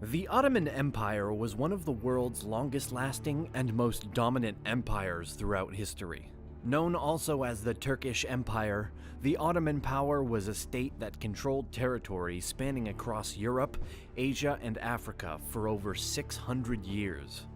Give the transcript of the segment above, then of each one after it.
The Ottoman Empire was one of the world's longest-lasting and most dominant empires throughout history. Known also as the Turkish Empire, the Ottoman power was a state that controlled territory spanning across Europe, Asia, and Africa for over 600 years.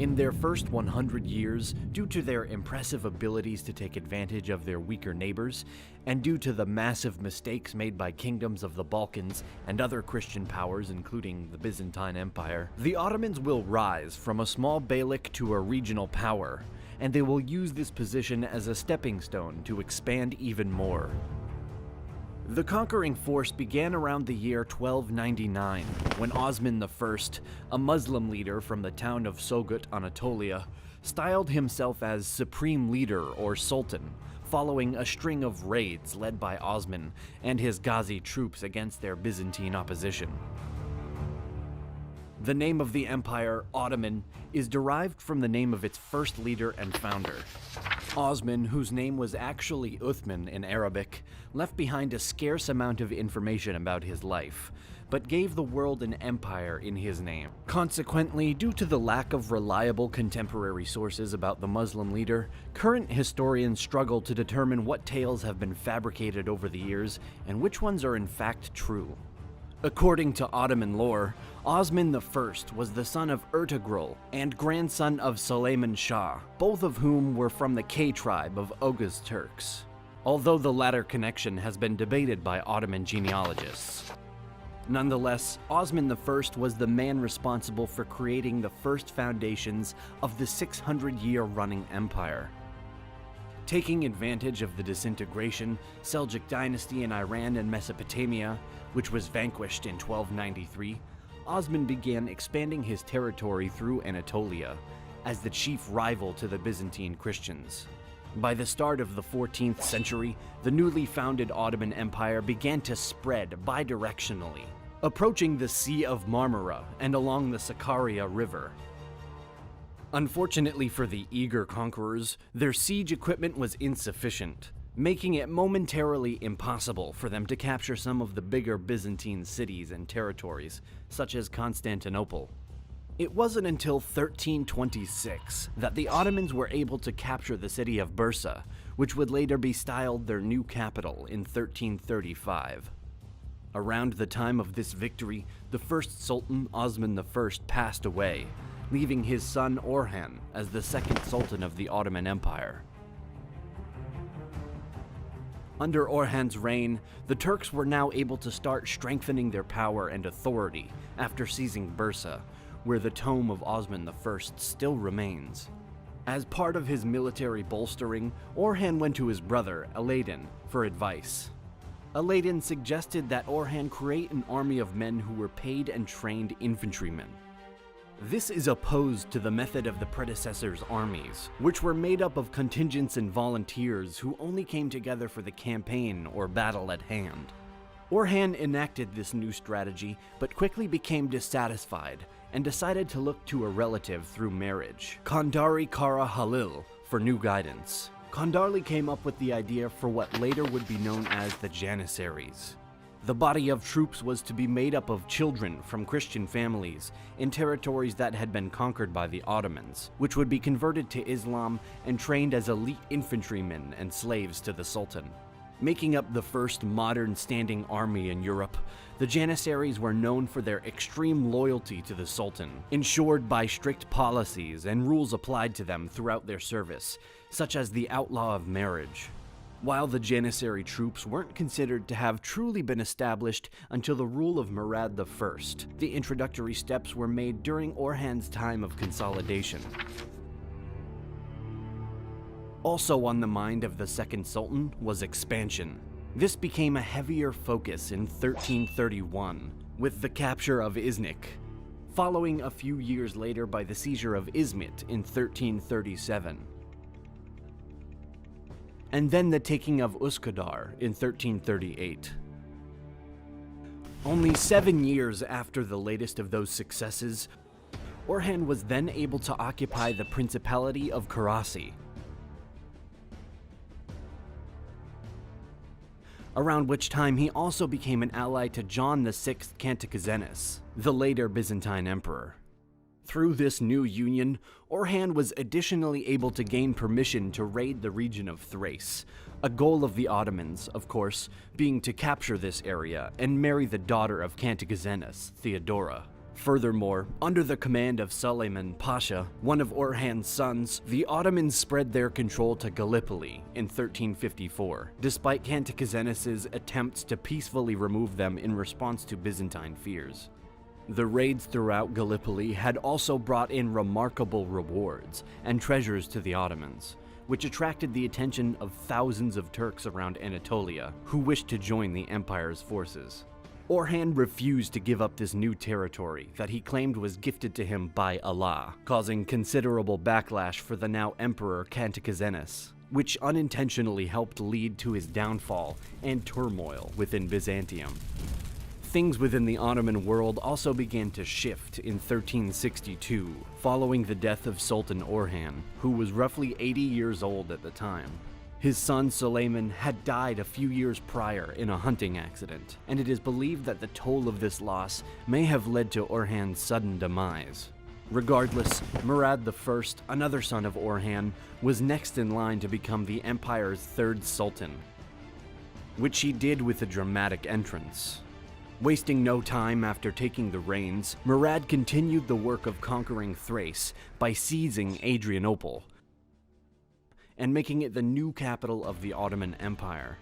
In their first 100 years, due to their impressive abilities to take advantage of their weaker neighbors, and due to the massive mistakes made by kingdoms of the Balkans and other Christian powers including the Byzantine Empire, the Ottomans will rise from a small beylik to a regional power, and they will use this position as a stepping stone to expand even more. The conquering force began around the year 1299, when Osman I, a Muslim leader from the town of Sogut, Anatolia, styled himself as Supreme Leader or Sultan, following a string of raids led by Osman and his Ghazi troops against their Byzantine opposition. The name of the empire, Ottoman, is derived from the name of its first leader and founder. Osman, whose name was actually Uthman in Arabic, left behind a scarce amount of information about his life, but gave the world an empire in his name. Consequently, due to the lack of reliable contemporary sources about the Muslim leader, current historians struggle to determine what tales have been fabricated over the years and which ones are in fact true. According to Ottoman lore, Osman I was the son of Ertugrul and grandson of Suleiman Shah, both of whom were from the K tribe of Oghuz Turks, although the latter connection has been debated by Ottoman genealogists. Nonetheless, Osman I was the man responsible for creating the first foundations of the 600-year running empire. Taking advantage of the disintegration, Seljuk dynasty in Iran and Mesopotamia, which was vanquished in 1293, Osman began expanding his territory through Anatolia as the chief rival to the Byzantine Christians. By the start of the 14th century, the newly founded Ottoman Empire began to spread bidirectionally, approaching the Sea of Marmara and along the Sakarya River. Unfortunately for the eager conquerors, their siege equipment was insufficient, making it momentarily impossible for them to capture some of the bigger Byzantine cities and territories, such as Constantinople. It wasn't until 1326 that the Ottomans were able to capture the city of Bursa, which would later be styled their new capital in 1335. Around the time of this victory, the first Sultan, Osman I, passed away, leaving his son Orhan as the second Sultan of the Ottoman Empire. Under Orhan's reign, the Turks were now able to start strengthening their power and authority after seizing Bursa, where the tomb of Osman I still remains. As part of his military bolstering, Orhan went to his brother, Alaeddin, for advice. Alaeddin suggested that Orhan create an army of men who were paid and trained infantrymen. This is opposed to the method of the predecessors' armies, which were made up of contingents and volunteers who only came together for the campaign or battle at hand. Orhan enacted this new strategy, but quickly became dissatisfied and decided to look to a relative through marriage, Kandari Kara Halil, for new guidance. Kandari came up with the idea for what later would be known as the Janissaries. The body of troops was to be made up of children from Christian families in territories that had been conquered by the Ottomans, which would be converted to Islam and trained as elite infantrymen and slaves to the Sultan. Making up the first modern standing army in Europe, the Janissaries were known for their extreme loyalty to the Sultan, ensured by strict policies and rules applied to them throughout their service, such as the outlaw of marriage. While the Janissary troops weren't considered to have truly been established until the rule of Murad I, the introductory steps were made during Orhan's time of consolidation. Also on the mind of the second Sultan was expansion. This became a heavier focus in 1331, with the capture of Iznik, following a few years later by the seizure of Izmit in 1337. And then the taking of Uskudar in 1338. Only 7 years after the latest of those successes, Orhan was then able to occupy the Principality of Karasi. around which time he also became an ally to John VI Cantacuzenus, the later Byzantine emperor. Through this new union, Orhan was additionally able to gain permission to raid the region of Thrace, a goal of the Ottomans, of course, being to capture this area and marry the daughter of Cantacuzenus, Theodora. Furthermore, under the command of Suleiman Pasha, one of Orhan's sons, the Ottomans spread their control to Gallipoli in 1354, despite Cantacuzenus's attempts to peacefully remove them in response to Byzantine fears. The raids throughout Gallipoli had also brought in remarkable rewards and treasures to the Ottomans, which attracted the attention of thousands of Turks around Anatolia who wished to join the empire's forces. Orhan refused to give up this new territory that he claimed was gifted to him by Allah, causing considerable backlash for the now emperor Cantacuzenus, which unintentionally helped lead to his downfall and turmoil within Byzantium. Things within the Ottoman world also began to shift in 1362, following the death of Sultan Orhan, who was roughly 80 years old at the time. His son Suleiman had died a few years prior in a hunting accident, and it is believed that the toll of this loss may have led to Orhan's sudden demise. Regardless, Murad I, another son of Orhan, was next in line to become the empire's third sultan, which he did with a dramatic entrance. Wasting no time after taking the reins, Murad continued the work of conquering Thrace by seizing Adrianople and making it the new capital of the Ottoman Empire.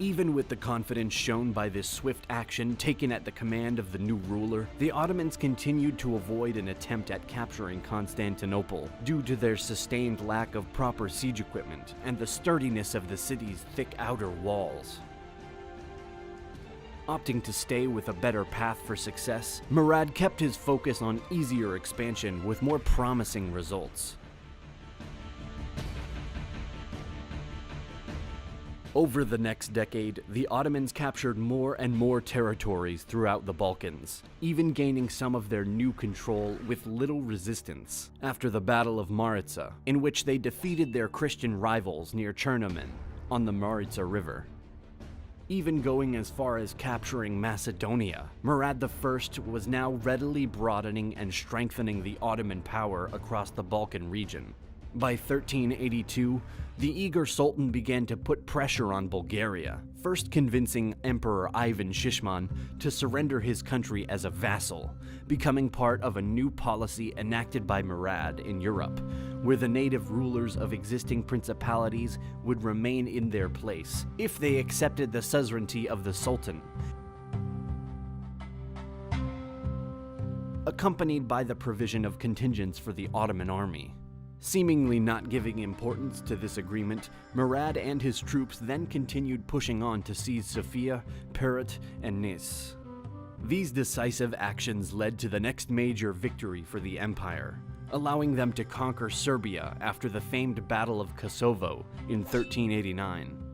Even with the confidence shown by this swift action taken at the command of the new ruler, the Ottomans continued to avoid an attempt at capturing Constantinople due to their sustained lack of proper siege equipment and the sturdiness of the city's thick outer walls. Opting to stay with a better path for success, Murad kept his focus on easier expansion with more promising results. Over the next decade, the Ottomans captured more and more territories throughout the Balkans, even gaining some of their new control with little resistance after the Battle of Maritsa, in which they defeated their Christian rivals near Chernomen on the Maritsa River. Even going as far as capturing Macedonia, Murad I was now readily broadening and strengthening the Ottoman power across the Balkan region. By 1382, the eager Sultan began to put pressure on Bulgaria, first convincing Emperor Ivan Shishman to surrender his country as a vassal, becoming part of a new policy enacted by Murad in Europe, where the native rulers of existing principalities would remain in their place if they accepted the suzerainty of the Sultan, accompanied by the provision of contingents for the Ottoman army. Seemingly not giving importance to this agreement, Murad and his troops then continued pushing on to seize Sofia, Perat, and Nis. These decisive actions led to the next major victory for the empire, allowing them to conquer Serbia after the famed Battle of Kosovo in 1389.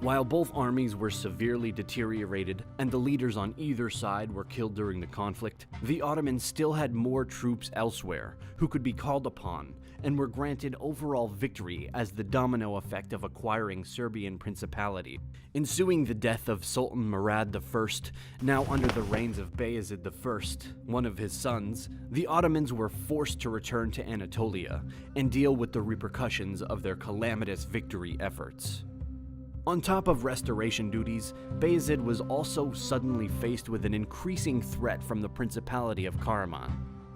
While both armies were severely deteriorated and the leaders on either side were killed during the conflict, the Ottomans still had more troops elsewhere who could be called upon and were granted overall victory as the domino effect of acquiring Serbian principality. Ensuing the death of Sultan Murad I, now under the reigns of Bayezid I, one of his sons, the Ottomans were forced to return to Anatolia and deal with the repercussions of their calamitous victory efforts. On top of restoration duties, Bayezid was also suddenly faced with an increasing threat from the Principality of Karaman.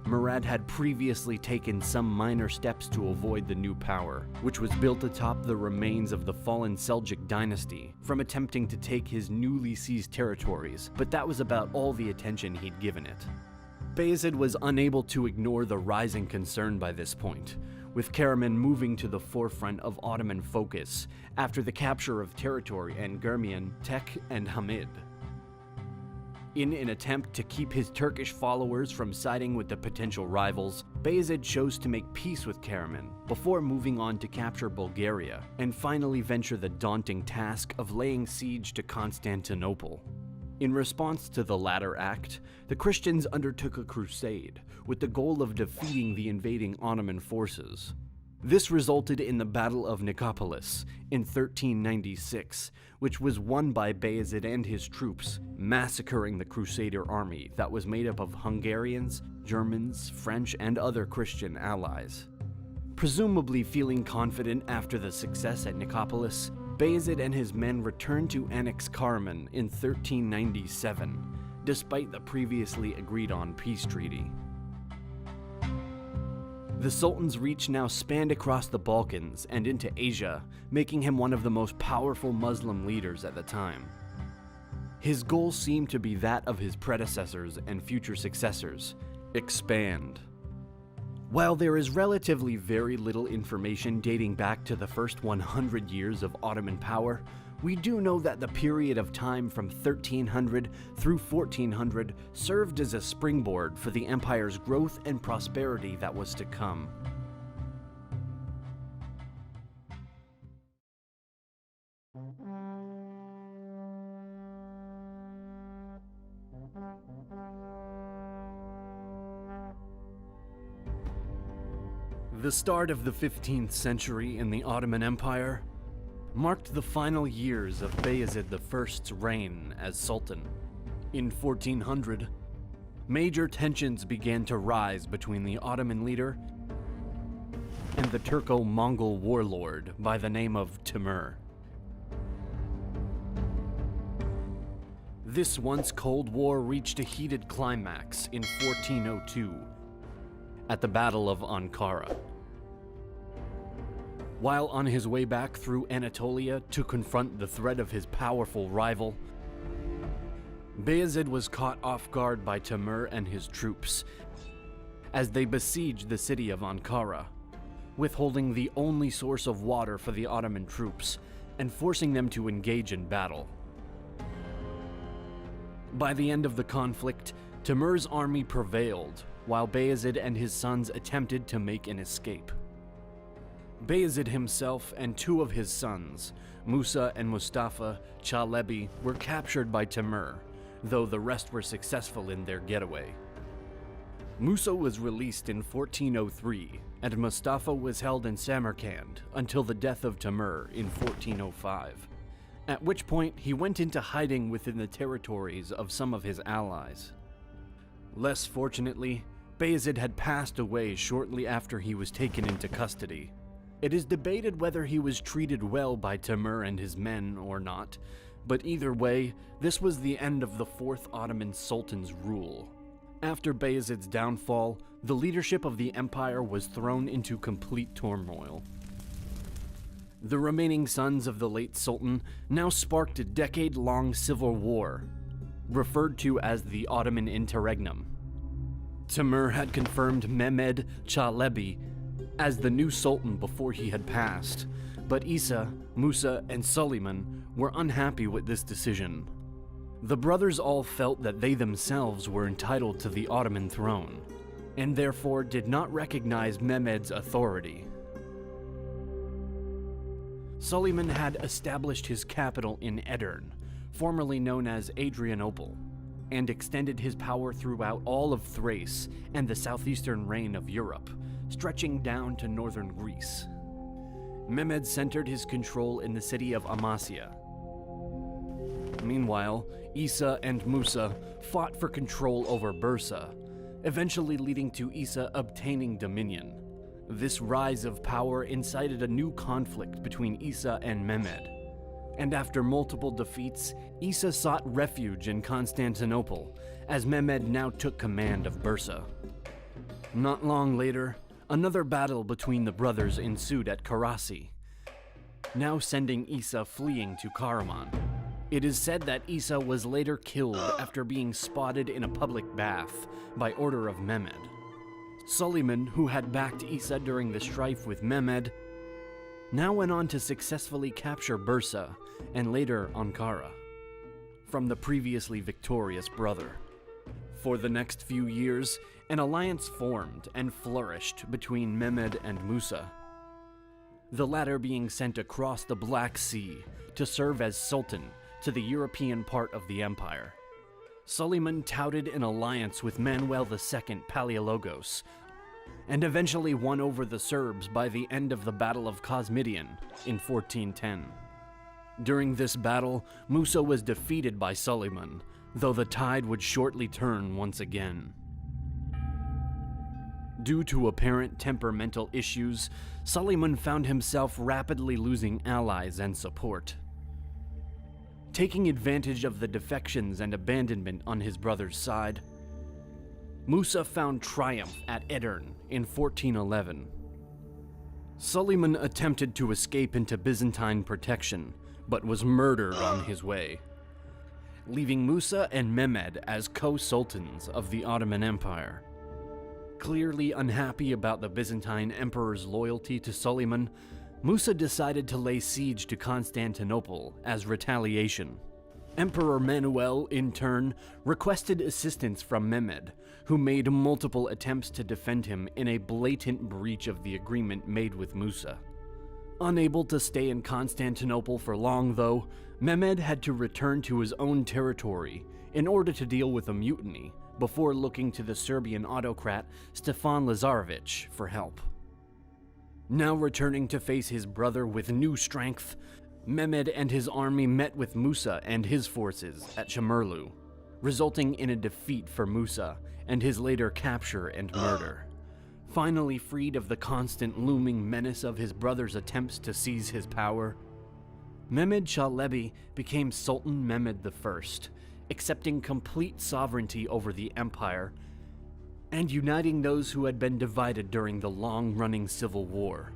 Murad had previously taken some minor steps to avoid the new power, which was built atop the remains of the fallen Seljuk dynasty, from attempting to take his newly seized territories, but that was about all the attention he'd given it. Bayezid was unable to ignore the rising concern by this point, with Karaman moving to the forefront of Ottoman focus after the capture of territory in Germian, Tek, and Hamid. In an attempt to keep his Turkish followers from siding with the potential rivals, Bayezid chose to make peace with Karaman before moving on to capture Bulgaria and finally venture the daunting task of laying siege to Constantinople. In response to the latter act, the Christians undertook a crusade with the goal of defeating the invading Ottoman forces. This resulted in the Battle of Nicopolis in 1396, which was won by Bayezid and his troops, massacring the Crusader army that was made up of Hungarians, Germans, French, and other Christian allies. Presumably feeling confident after the success at Nicopolis, Bayezid and his men returned to annex Karaman in 1397, despite the previously agreed-on peace treaty. The Sultan's reach now spanned across the Balkans and into Asia, making him one of the most powerful Muslim leaders at the time. His goal seemed to be that of his predecessors and future successors: expand. While there is relatively very little information dating back to the first 100 years of Ottoman power, we do know that the period of time from 1300 through 1400 served as a springboard for the empire's growth and prosperity that was to come. The start of the 15th century in the Ottoman Empire marked the final years of Bayezid I's reign as Sultan. In 1400, major tensions began to rise between the Ottoman leader and the Turco-Mongol warlord by the name of Timur. This once Cold War reached a heated climax in 1402 at the Battle of Ankara. While on his way back through Anatolia to confront the threat of his powerful rival, Bayezid was caught off guard by Timur and his troops as they besieged the city of Ankara, withholding the only source of water for the Ottoman troops and forcing them to engage in battle. By the end of the conflict, Timur's army prevailed, while Bayezid and his sons attempted to make an escape. Bayezid himself and two of his sons, Musa and Mustafa Chalebi, were captured by Timur, though the rest were successful in their getaway. Musa was released in 1403, and Mustafa was held in Samarkand until the death of Timur in 1405, at which point he went into hiding within the territories of some of his allies. Less fortunately, Bayezid had passed away shortly after he was taken into custody. It is debated whether he was treated well by Timur and his men or not, but either way, this was the end of the Fourth Ottoman Sultan's rule. After Bayezid's downfall, the leadership of the empire was thrown into complete turmoil. The remaining sons of the late Sultan now sparked a decade-long civil war, referred to as the Ottoman Interregnum. Timur had confirmed Mehmed Chalebi as the new Sultan before he had passed, but Isa, Musa, and Suleiman were unhappy with this decision. The brothers all felt that they themselves were entitled to the Ottoman throne, and therefore did not recognize Mehmed's authority. Suleiman had established his capital in Edirne, formerly known as Adrianople, and extended his power throughout all of Thrace and the southeastern reign of Europe, stretching down to northern Greece. Mehmed centered his control in the city of Amasya. Meanwhile, Isa and Musa fought for control over Bursa, eventually leading to Isa obtaining dominion. This rise of power incited a new conflict between Isa and Mehmed, and after multiple defeats, Isa sought refuge in Constantinople, as Mehmed now took command of Bursa. Not long later, another battle between the brothers ensued at Karasi, now sending Isa fleeing to Karaman. It is said that Isa was later killed after being spotted in a public bath by order of Mehmed. Suleiman, who had backed Isa during the strife with Mehmed, now went on to successfully capture Bursa and later Ankara from the previously victorious brother. For the next few years, an alliance formed and flourished between Mehmed and Musa, the latter being sent across the Black Sea to serve as Sultan to the European part of the empire. Suleiman touted an alliance with Manuel II Palaiologos, and eventually won over the Serbs by the end of the Battle of Kosmedion in 1410. During this battle, Musa was defeated by Suleiman, though the tide would shortly turn once again. Due to apparent temperamental issues, Suleiman found himself rapidly losing allies and support. Taking advantage of the defections and abandonment on his brother's side, Musa found triumph at Edirne in 1411. Suleiman attempted to escape into Byzantine protection, but was murdered on his way, leaving Musa and Mehmed as co-sultans of the Ottoman Empire. Clearly unhappy about the Byzantine emperor's loyalty to Suleiman, Musa decided to lay siege to Constantinople as retaliation. Emperor Manuel, in turn, requested assistance from Mehmed, who made multiple attempts to defend him in a blatant breach of the agreement made with Musa. Unable to stay in Constantinople for long, though, Mehmed had to return to his own territory in order to deal with a mutiny before looking to the Serbian autocrat Stefan Lazarević for help. Now returning to face his brother with new strength, Mehmed and his army met with Musa and his forces at Çamerlu, resulting in a defeat for Musa and his later capture and murder. Finally freed of the constant looming menace of his brother's attempts to seize his power, Mehmed Çelebi became Sultan Mehmed I, accepting complete sovereignty over the empire and uniting those who had been divided during the long-running civil war.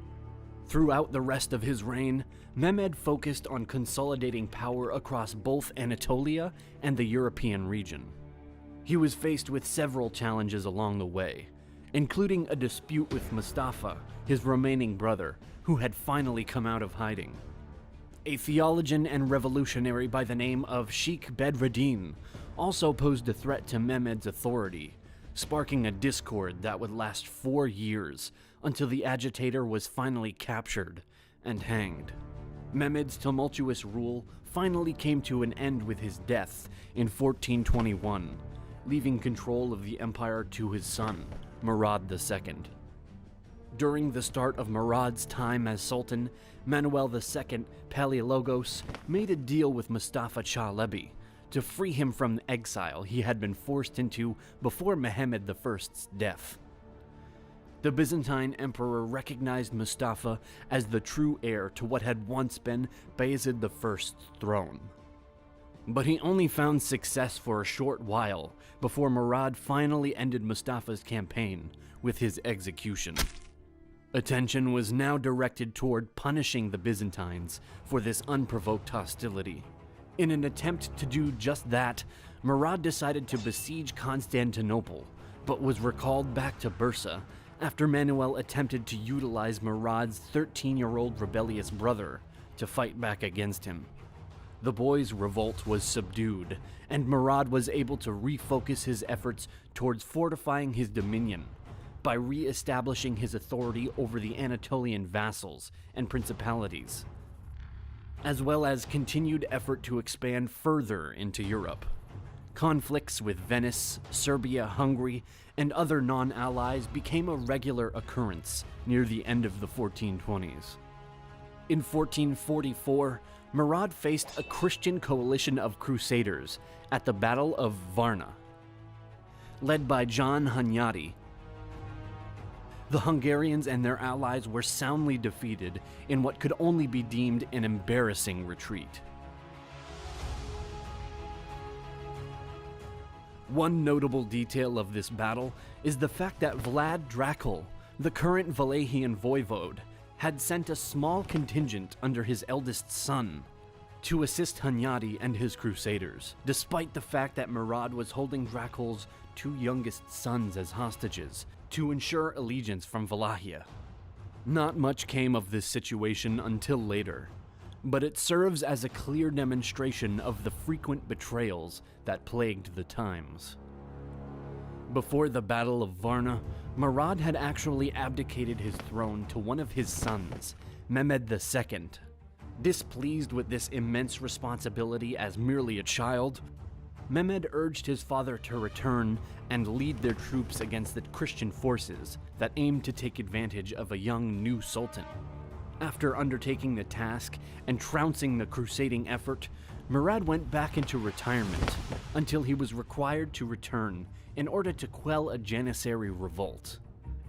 Throughout the rest of his reign, Mehmed focused on consolidating power across both Anatolia and the European region. He was faced with several challenges along the way, including a dispute with Mustafa, his remaining brother, who had finally come out of hiding. A theologian and revolutionary by the name of Sheikh Bedreddin also posed a threat to Mehmed's authority, sparking a discord that would last 4 years until the agitator was finally captured and hanged. Mehmed's tumultuous rule finally came to an end with his death in 1421, leaving control of the empire to his son, Murad II. During the start of Murad's time as Sultan, Manuel II Palaiologos made a deal with Mustafa Çelebi to free him from the exile he had been forced into before Mehmed I's death. The Byzantine emperor recognized Mustafa as the true heir to what had once been Bayezid I's throne. But he only found success for a short while before Murad finally ended Mustafa's campaign with his execution. Attention was now directed toward punishing the Byzantines for this unprovoked hostility. In an attempt to do just that, Murad decided to besiege Constantinople, but was recalled back to Bursa after Manuel attempted to utilize Murad's 13-year-old rebellious brother to fight back against him. The boy's revolt was subdued, and Murad was able to refocus his efforts towards fortifying his dominion by re-establishing his authority over the Anatolian vassals and principalities, as well as continued effort to expand further into Europe. Conflicts with Venice, Serbia, Hungary, and other non-allies became a regular occurrence near the end of the 1420s. In 1444, Murad faced a Christian coalition of crusaders at the Battle of Varna, led by John Hunyadi. The Hungarians and their allies were soundly defeated in what could only be deemed an embarrassing retreat. One notable detail of this battle is the fact that Vlad Dracul, the current Wallachian voivode, had sent a small contingent under his eldest son to assist Hunyadi and his crusaders, despite the fact that Murad was holding Dracul's 2 youngest sons as hostages to ensure allegiance from Wallachia. Not much came of this situation until later, but it serves as a clear demonstration of the frequent betrayals that plagued the times. Before the Battle of Varna, Murad had actually abdicated his throne to one of his sons, Mehmed II. Displeased with this immense responsibility as merely a child, Mehmed urged his father to return and lead their troops against the Christian forces that aimed to take advantage of a young new sultan. After undertaking the task and trouncing the crusading effort, Murad went back into retirement until he was required to return in order to quell a Janissary revolt.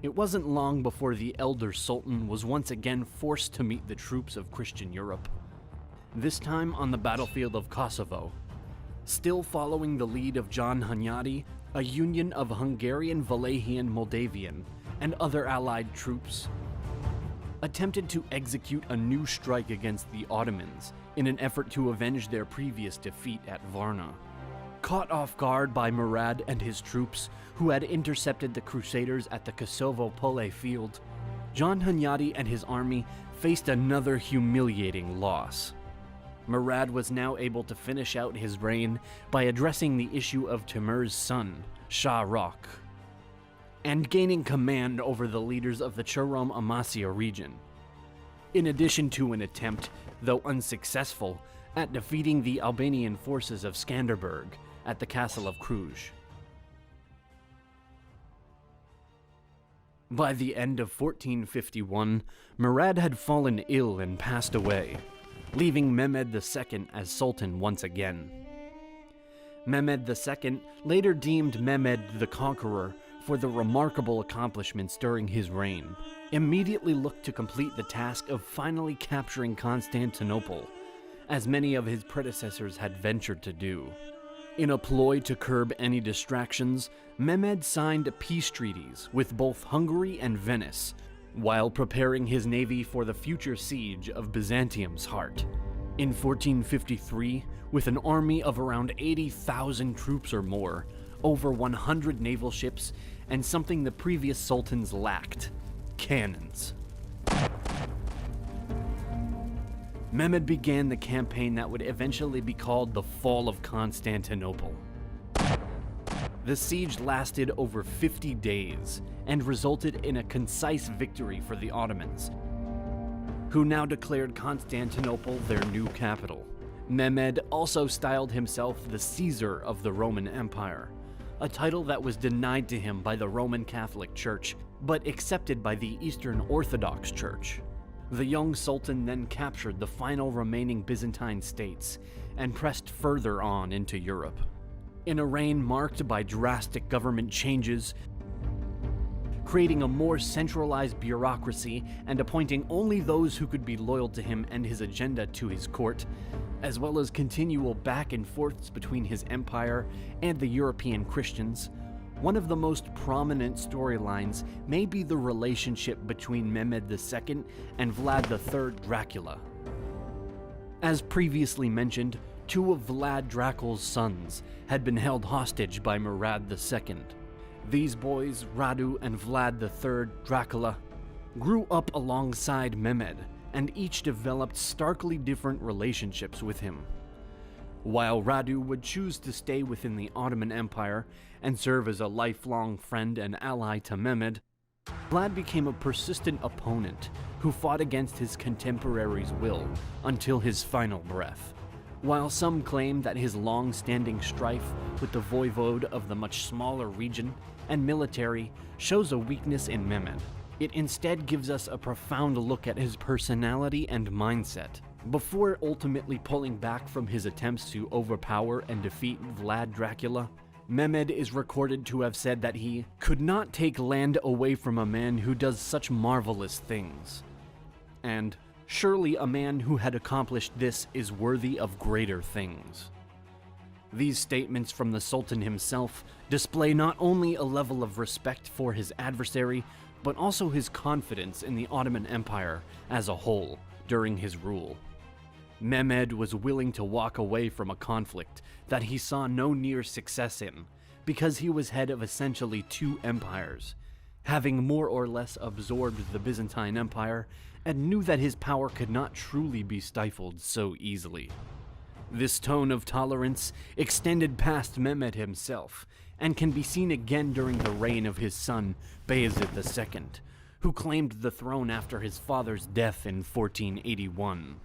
It wasn't long before the elder sultan was once again forced to meet the troops of Christian Europe, this time on the battlefield of Kosovo. Still following the lead of John Hunyadi, a union of Hungarian, Wallachian, Moldavian, and other allied troops attempted to execute a new strike against the Ottomans in an effort to avenge their previous defeat at Varna. Caught off guard by Murad and his troops, who had intercepted the Crusaders at the Kosovo Pole field, John Hunyadi and his army faced another humiliating loss. Murad was now able to finish out his reign by addressing the issue of Timur's son, Shah Rukh, and gaining command over the leaders of the Churom Amasya region, in addition to an attempt, though unsuccessful, at defeating the Albanian forces of Skanderberg at the Castle of Cluj. By the end of 1451, Murad had fallen ill and passed away, leaving Mehmed II as Sultan once again. Mehmed II later deemed Mehmed the Conqueror for the remarkable accomplishments during his reign, immediately looked to complete the task of finally capturing Constantinople, as many of his predecessors had ventured to do. In a ploy to curb any distractions, Mehmed signed peace treaties with both Hungary and Venice, while preparing his navy for the future siege of Byzantium's heart. In 1453, with an army of around 80,000 troops or more, over 100 naval ships, and something the previous sultans lacked: cannons. Mehmed began the campaign that would eventually be called the Fall of Constantinople. The siege lasted over 50 days and resulted in a concise victory for the Ottomans, who now declared Constantinople their new capital. Mehmed also styled himself the Caesar of the Roman Empire, a title that was denied to him by the Roman Catholic Church, but accepted by the Eastern Orthodox Church. The young sultan then captured the final remaining Byzantine states and pressed further on into Europe. In a reign marked by drastic government changes, creating a more centralized bureaucracy and appointing only those who could be loyal to him and his agenda to his court, as well as continual back and forths between his empire and the European Christians, one of the most prominent storylines may be the relationship between Mehmed II and Vlad III Dracula. As previously mentioned, two of Vlad Dracula's sons had been held hostage by Murad II. These boys, Radu and Vlad III Dracula, grew up alongside Mehmed and each developed starkly different relationships with him. While Radu would choose to stay within the Ottoman Empire and serve as a lifelong friend and ally to Mehmed, Vlad became a persistent opponent who fought against his contemporaries' will until his final breath. While some claim that his long-standing strife with the voivode of the much smaller region and military shows a weakness in Mehmed, it instead gives us a profound look at his personality and mindset. Before ultimately pulling back from his attempts to overpower and defeat Vlad Dracula, Mehmed is recorded to have said that he could not take land away from a man who does such marvelous things. And surely a man who had accomplished this is worthy of greater things. These statements from the Sultan himself display not only a level of respect for his adversary, but also his confidence in the Ottoman Empire as a whole during his rule. Mehmed was willing to walk away from a conflict that he saw no near success in, because he was head of essentially two empires, having more or less absorbed the Byzantine Empire, and knew that his power could not truly be stifled so easily. This tone of tolerance extended past Mehmed himself, and can be seen again during the reign of his son, Bayezid II, who claimed the throne after his father's death in 1481.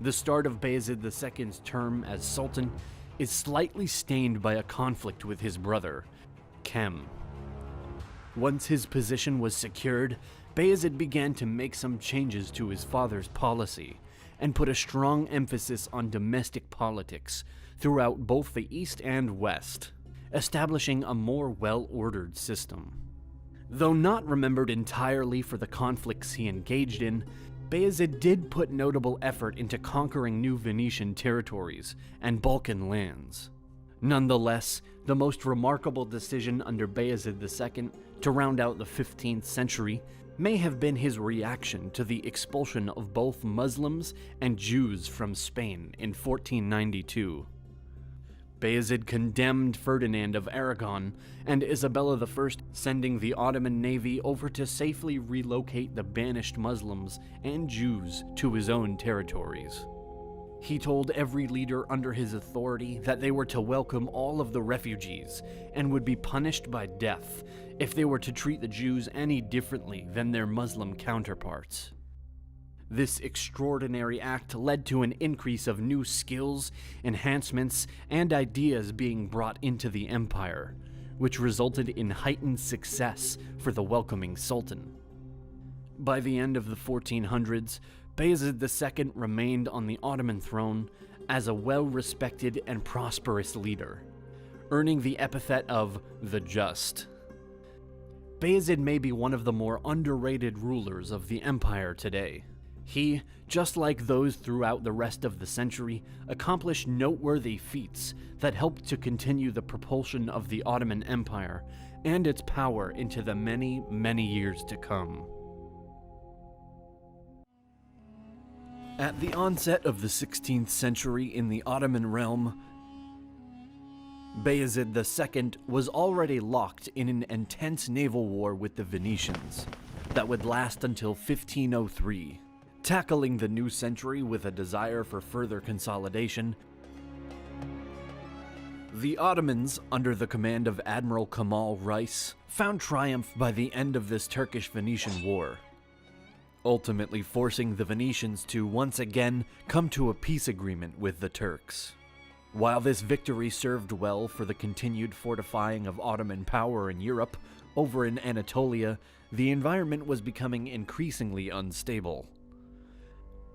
The start of Bayezid II's term as Sultan is slightly stained by a conflict with his brother, Kem. Once his position was secured, Bayezid began to make some changes to his father's policy and put a strong emphasis on domestic politics throughout both the East and West, establishing a more well-ordered system. Though not remembered entirely for the conflicts he engaged in, Bayezid did put notable effort into conquering new Venetian territories and Balkan lands. Nonetheless, the most remarkable decision under Bayezid II to round out the 15th century may have been his reaction to the expulsion of both Muslims and Jews from Spain in 1492. Bayezid condemned Ferdinand of Aragon and Isabella I, sending the Ottoman navy over to safely relocate the banished Muslims and Jews to his own territories. He told every leader under his authority that they were to welcome all of the refugees and would be punished by death if they were to treat the Jews any differently than their Muslim counterparts. This extraordinary act led to an increase of new skills, enhancements, and ideas being brought into the empire, which resulted in heightened success for the welcoming sultan. By the end of the 1400s, Bayezid II remained on the Ottoman throne as a well-respected and prosperous leader, earning the epithet of the Just. Bayezid may be one of the more underrated rulers of the empire today. He, just like those throughout the rest of the century, accomplished noteworthy feats that helped to continue the propulsion of the Ottoman Empire and its power into the many, many years to come. At the onset of the 16th century in the Ottoman realm, Bayezid II was already locked in an intense naval war with the Venetians that would last until 1503. Tackling the new century with a desire for further consolidation, the Ottomans, under the command of Admiral Kemal Reis, found triumph by the end of this Turkish-Venetian war, ultimately forcing the Venetians to once again come to a peace agreement with the Turks. While this victory served well for the continued fortifying of Ottoman power in Europe, over in Anatolia, the environment was becoming increasingly unstable.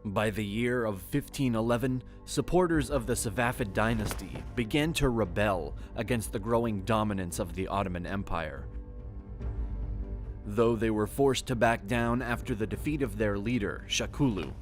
By the year of 1511, supporters of the Safavid dynasty began to rebel against the growing dominance of the Ottoman Empire. Though they were forced to back down after the defeat of their leader, Shakulu.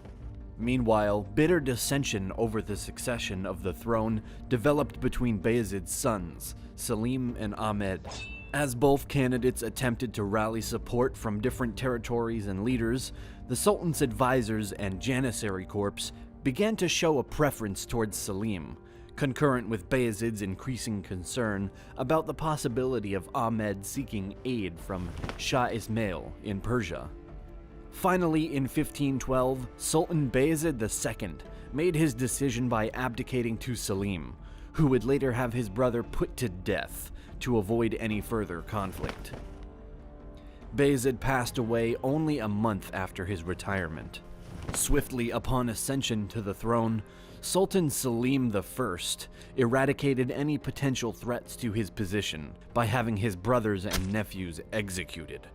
Meanwhile, bitter dissension over the succession of the throne developed between Bayezid's sons, Selim and Ahmed. As both candidates attempted to rally support from different territories and leaders, the Sultan's advisors and Janissary Corps began to show a preference towards Selim, concurrent with Bayezid's increasing concern about the possibility of Ahmed seeking aid from Shah Ismail in Persia. Finally, in 1512, Sultan Bayezid II made his decision by abdicating to Selim, who would later have his brother put to death to avoid any further conflict. Bayezid passed away only a month after his retirement. Swiftly upon ascension to the throne, Sultan Selim I eradicated any potential threats to his position by having his brothers and nephews executed,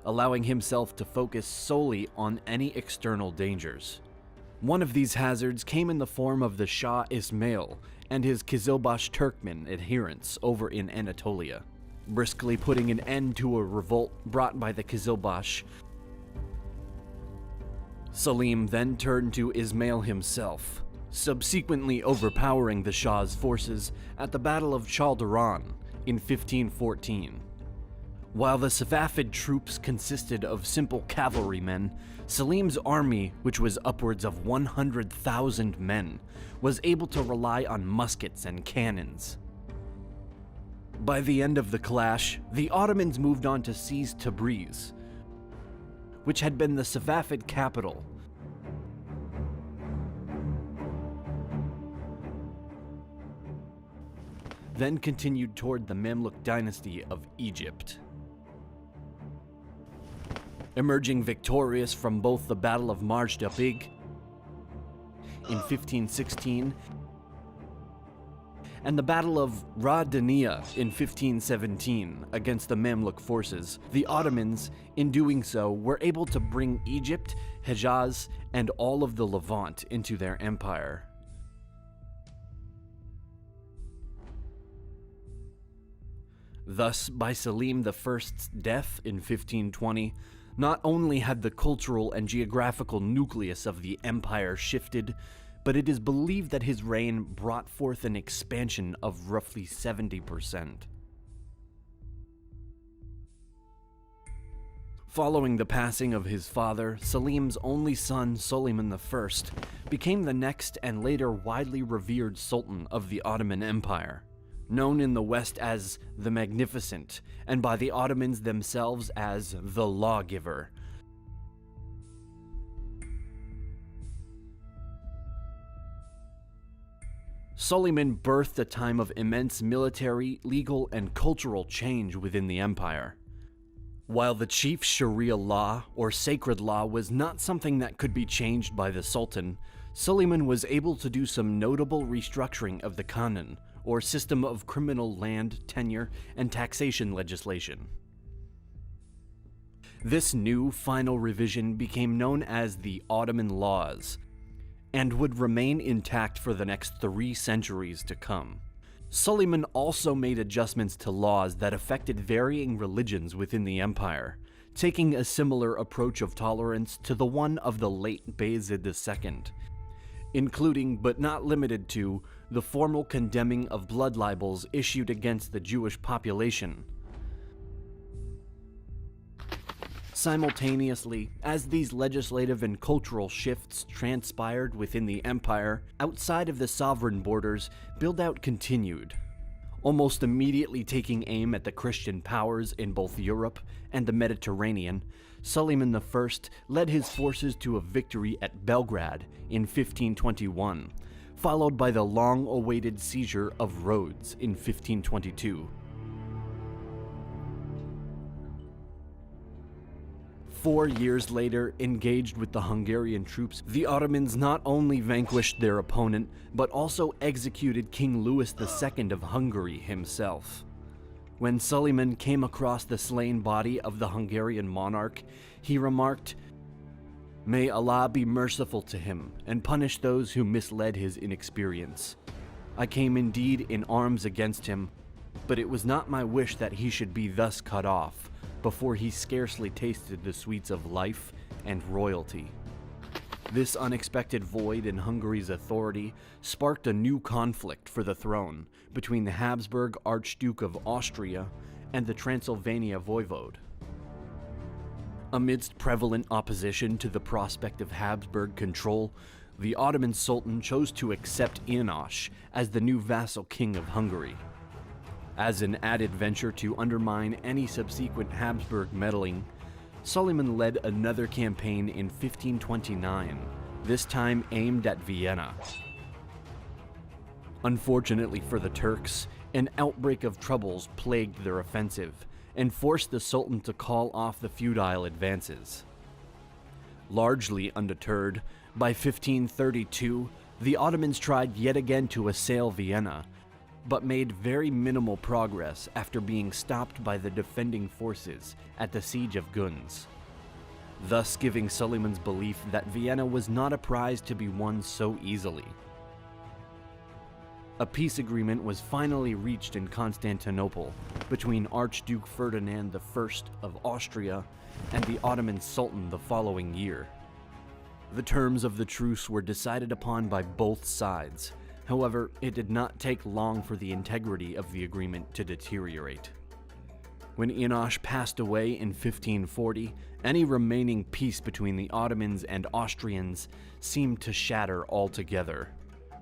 allowing himself to focus solely on any external dangers. One of these hazards came in the form of the Shah Ismail and his Kizilbash Turkmen adherents over in Anatolia. Briskly putting an end to a revolt brought by the Kizilbash, Selim then turned to Ismail himself, subsequently overpowering the Shah's forces at the Battle of Chaldiran in 1514. While the Safavid troops consisted of simple cavalrymen, Selim's army, which was upwards of 100,000 men, was able to rely on muskets and cannons. By the end of the clash, the Ottomans moved on to seize Tabriz, which had been the Safavid capital. Then continued toward the Mamluk dynasty of Egypt. Emerging victorious from both the Battle of Marj Dabig in 1516 and the Battle of Radania in 1517 against the Mamluk forces, the Ottomans, in doing so, were able to bring Egypt, Hejaz, and all of the Levant into their empire. Thus, by Selim I's death in 1520, not only had the cultural and geographical nucleus of the empire shifted, but it is believed that his reign brought forth an expansion of roughly 70%. Following the passing of his father, Selim's only son, Suleiman I, became the next and later widely revered Sultan of the Ottoman Empire, known in the West as the Magnificent, and by the Ottomans themselves as the Lawgiver. Suleiman birthed a time of immense military, legal, and cultural change within the empire. While the chief Sharia law, or sacred law, was not something that could be changed by the Sultan, Suleiman was able to do some notable restructuring of the Qanun, or system of criminal land, tenure, and taxation legislation. This new final revision became known as the Ottoman Laws, and would remain intact for the next 3 centuries to come. Suleiman also made adjustments to laws that affected varying religions within the empire, taking a similar approach of tolerance to the one of the late Bayezid II, including but not limited to the formal condemning of blood libels issued against the Jewish population. Simultaneously, as these legislative and cultural shifts transpired within the empire, outside of the sovereign borders, build-out continued, almost immediately taking aim at the Christian powers in both Europe and the Mediterranean. Suleiman I led his forces to a victory at Belgrade in 1521, followed by the long-awaited seizure of Rhodes in 1522. 4 years later, engaged with the Hungarian troops, the Ottomans not only vanquished their opponent, but also executed King Louis II of Hungary himself. When Suleiman came across the slain body of the Hungarian monarch, he remarked, "May Allah be merciful to him and punish those who misled his inexperience. I came indeed in arms against him, but it was not my wish that he should be thus cut off, before he scarcely tasted the sweets of life and royalty." This unexpected void in Hungary's authority sparked a new conflict for the throne between the Habsburg Archduke of Austria and the Transylvania voivode. Amidst prevalent opposition to the prospect of Habsburg control, the Ottoman Sultan chose to accept János as the new vassal king of Hungary. As an added venture to undermine any subsequent Habsburg meddling, Suleiman led another campaign in 1529, this time aimed at Vienna. Unfortunately for the Turks, an outbreak of troubles plagued their offensive and forced the Sultan to call off the feudal advances. Largely undeterred, by 1532, the Ottomans tried yet again to assail Vienna, but made very minimal progress after being stopped by the defending forces at the Siege of Gunz, thus giving Suleiman's belief that Vienna was not a prize to be won so easily. A peace agreement was finally reached in Constantinople between Archduke Ferdinand I of Austria and the Ottoman Sultan the following year. The terms of the truce were decided upon by both sides. However, it did not take long for the integrity of the agreement to deteriorate. When János passed away in 1540, any remaining peace between the Ottomans and Austrians seemed to shatter altogether.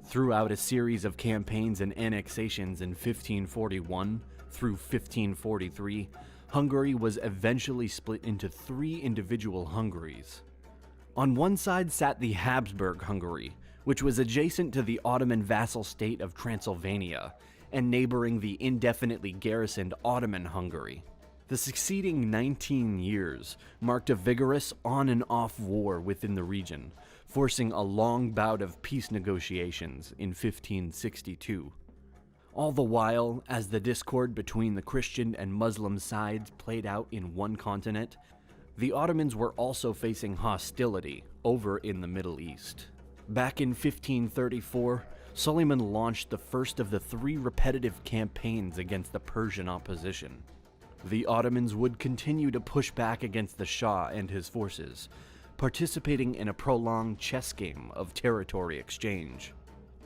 Throughout a series of campaigns and annexations in 1541 through 1543, Hungary was eventually split into 3 individual Hungaries. On one side sat the Habsburg Hungary, which was adjacent to the Ottoman vassal state of Transylvania and neighboring the indefinitely garrisoned Ottoman Hungary. The succeeding 19 years marked a vigorous on and off war within the region, forcing a long bout of peace negotiations in 1562. All the while, as the discord between the Christian and Muslim sides played out in one continent, the Ottomans were also facing hostility over in the Middle East. Back in 1534, Suleiman launched the first of the 3 repetitive campaigns against the Persian opposition. The Ottomans would continue to push back against the Shah and his forces, participating in a prolonged chess game of territory exchange,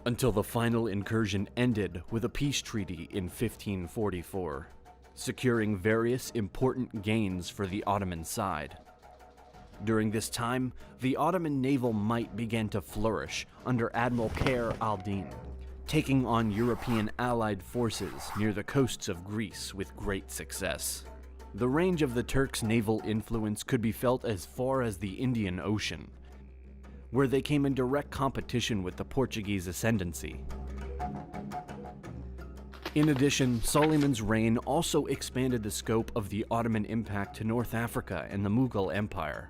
until the final incursion ended with a peace treaty in 1544, securing various important gains for the Ottoman side. During this time, the Ottoman naval might began to flourish under Admiral Khair al-Din, taking on European allied forces near the coasts of Greece with great success. The range of the Turks' naval influence could be felt as far as the Indian Ocean, where they came in direct competition with the Portuguese ascendancy. In addition, Suleiman's reign also expanded the scope of the Ottoman impact to North Africa and the Mughal Empire,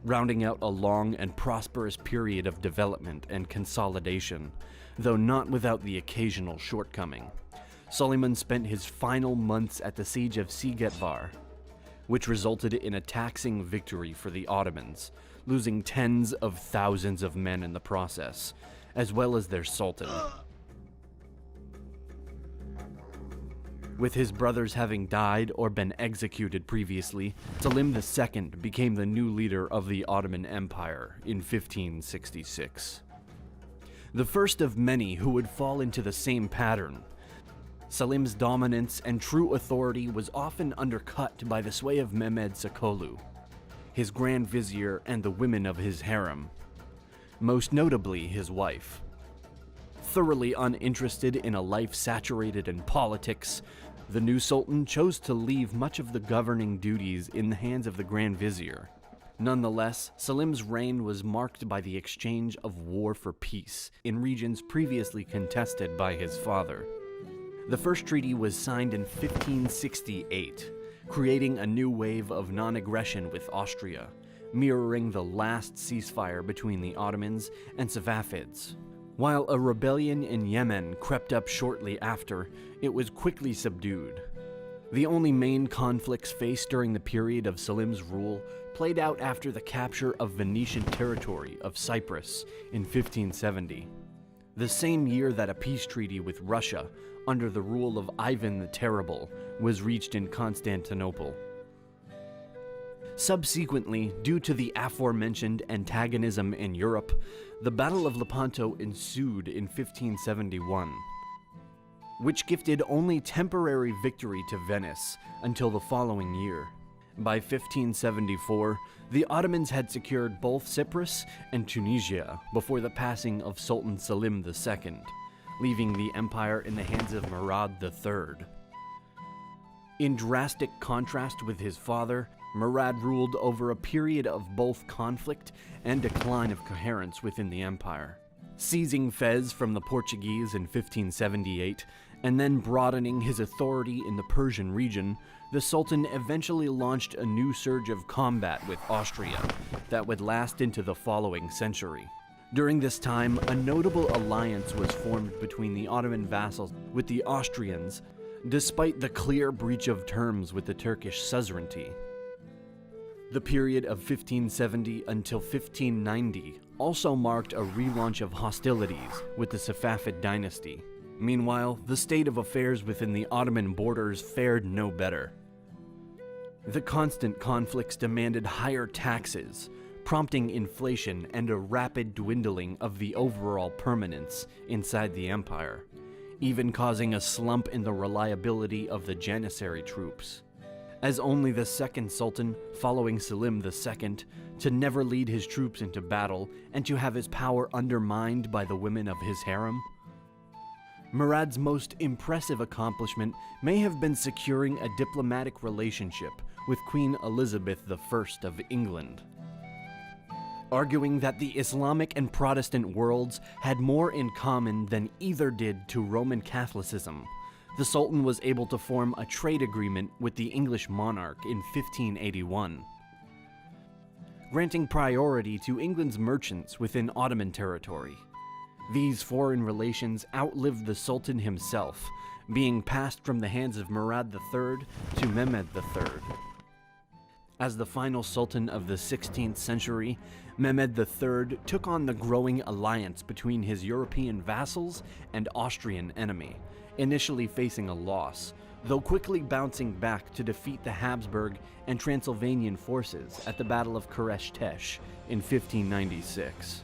rounding out a long and prosperous period of development and consolidation, though not without the occasional shortcoming. Suleiman spent his final months at the siege of Sigetvar, which resulted in a taxing victory for the Ottomans, losing tens of thousands of men in the process, as well as their sultan. With his brothers having died or been executed previously, Selim II became the new leader of the Ottoman Empire in 1566. The first of many who would fall into the same pattern. Selim's dominance and true authority was often undercut by the sway of Mehmed Sakolu, his Grand Vizier and the women of his harem, most notably his wife. Thoroughly uninterested in a life saturated in politics, the new Sultan chose to leave much of the governing duties in the hands of the Grand Vizier. Nonetheless, Selim's reign was marked by the exchange of war for peace in regions previously contested by his father. The first treaty was signed in 1568, creating a new wave of non-aggression with Austria, mirroring the last ceasefire between the Ottomans and Safavids. While a rebellion in Yemen crept up shortly after, it was quickly subdued. The only main conflicts faced during the period of Selim's rule played out after the capture of Venetian territory of Cyprus in 1570, the same year that a peace treaty with Russia under the rule of Ivan the Terrible was reached in Constantinople. Subsequently, due to the aforementioned antagonism in Europe, the Battle of Lepanto ensued in 1571, which gifted only temporary victory to Venice until the following year. By 1574, the Ottomans had secured both Cyprus and Tunisia before the passing of Sultan Selim II, leaving the empire in the hands of Murad III. In drastic contrast with his father, Murad ruled over a period of both conflict and decline of coherence within the empire. Seizing Fez from the Portuguese in 1578, and then broadening his authority in the Persian region, the Sultan eventually launched a new surge of combat with Austria that would last into the following century. During this time, a notable alliance was formed between the Ottoman vassals with the Austrians, despite the clear breach of terms with the Turkish suzerainty. The period of 1570 until 1590 also marked a relaunch of hostilities with the Safavid dynasty. Meanwhile, the state of affairs within the Ottoman borders fared no better. The constant conflicts demanded higher taxes, prompting inflation and a rapid dwindling of the overall permanence inside the empire, even causing a slump in the reliability of the Janissary troops. As only the second Sultan, following Selim II, to never lead his troops into battle and to have his power undermined by the women of his harem. Murad's most impressive accomplishment may have been securing a diplomatic relationship with Queen Elizabeth I of England. Arguing that the Islamic and Protestant worlds had more in common than either did to Roman Catholicism, the Sultan was able to form a trade agreement with the English monarch in 1581, granting priority to England's merchants within Ottoman territory. These foreign relations outlived the Sultan himself, being passed from the hands of Murad III to Mehmed III. As the final Sultan of the 16th century, Mehmed III took on the growing alliance between his European vassals and Austrian enemy, initially facing a loss, though quickly bouncing back to defeat the Habsburg and Transylvanian forces at the Battle of Keresh-Tesh in 1596.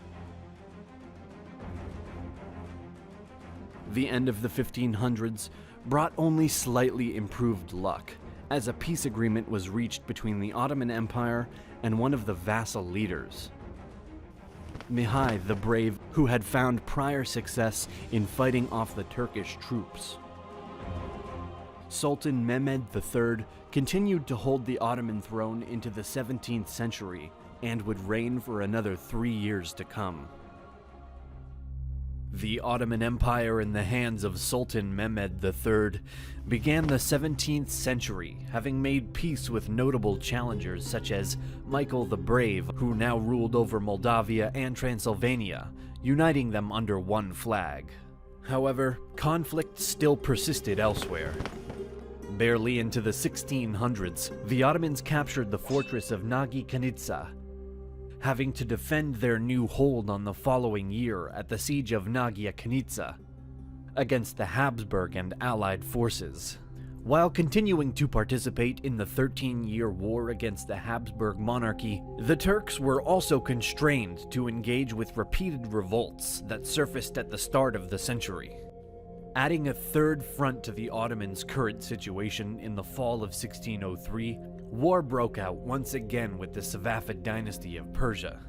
The end of the 1500s brought only slightly improved luck, as a peace agreement was reached between the Ottoman Empire and one of the vassal leaders, Mihai the Brave, who had found prior success in fighting off the Turkish troops. Sultan Mehmed III continued to hold the Ottoman throne into the 17th century and would reign for another 3 years to come. The Ottoman Empire in the hands of Sultan Mehmed III began the 17th century, having made peace with notable challengers such as Michael the Brave, who now ruled over Moldavia and Transylvania, uniting them under one flag. However, conflict still persisted elsewhere. Barely into the 1600s, the Ottomans captured the fortress of Nagi Kanitsa, having to defend their new hold on the following year at the siege of Nagia Kanitsa against the Habsburg and allied forces. While continuing to participate in the 13-year war against the Habsburg monarchy, the Turks were also constrained to engage with repeated revolts that surfaced at the start of the century. Adding a third front to the Ottomans' current situation in the fall of 1603, war broke out once again with the Safavid dynasty of Persia,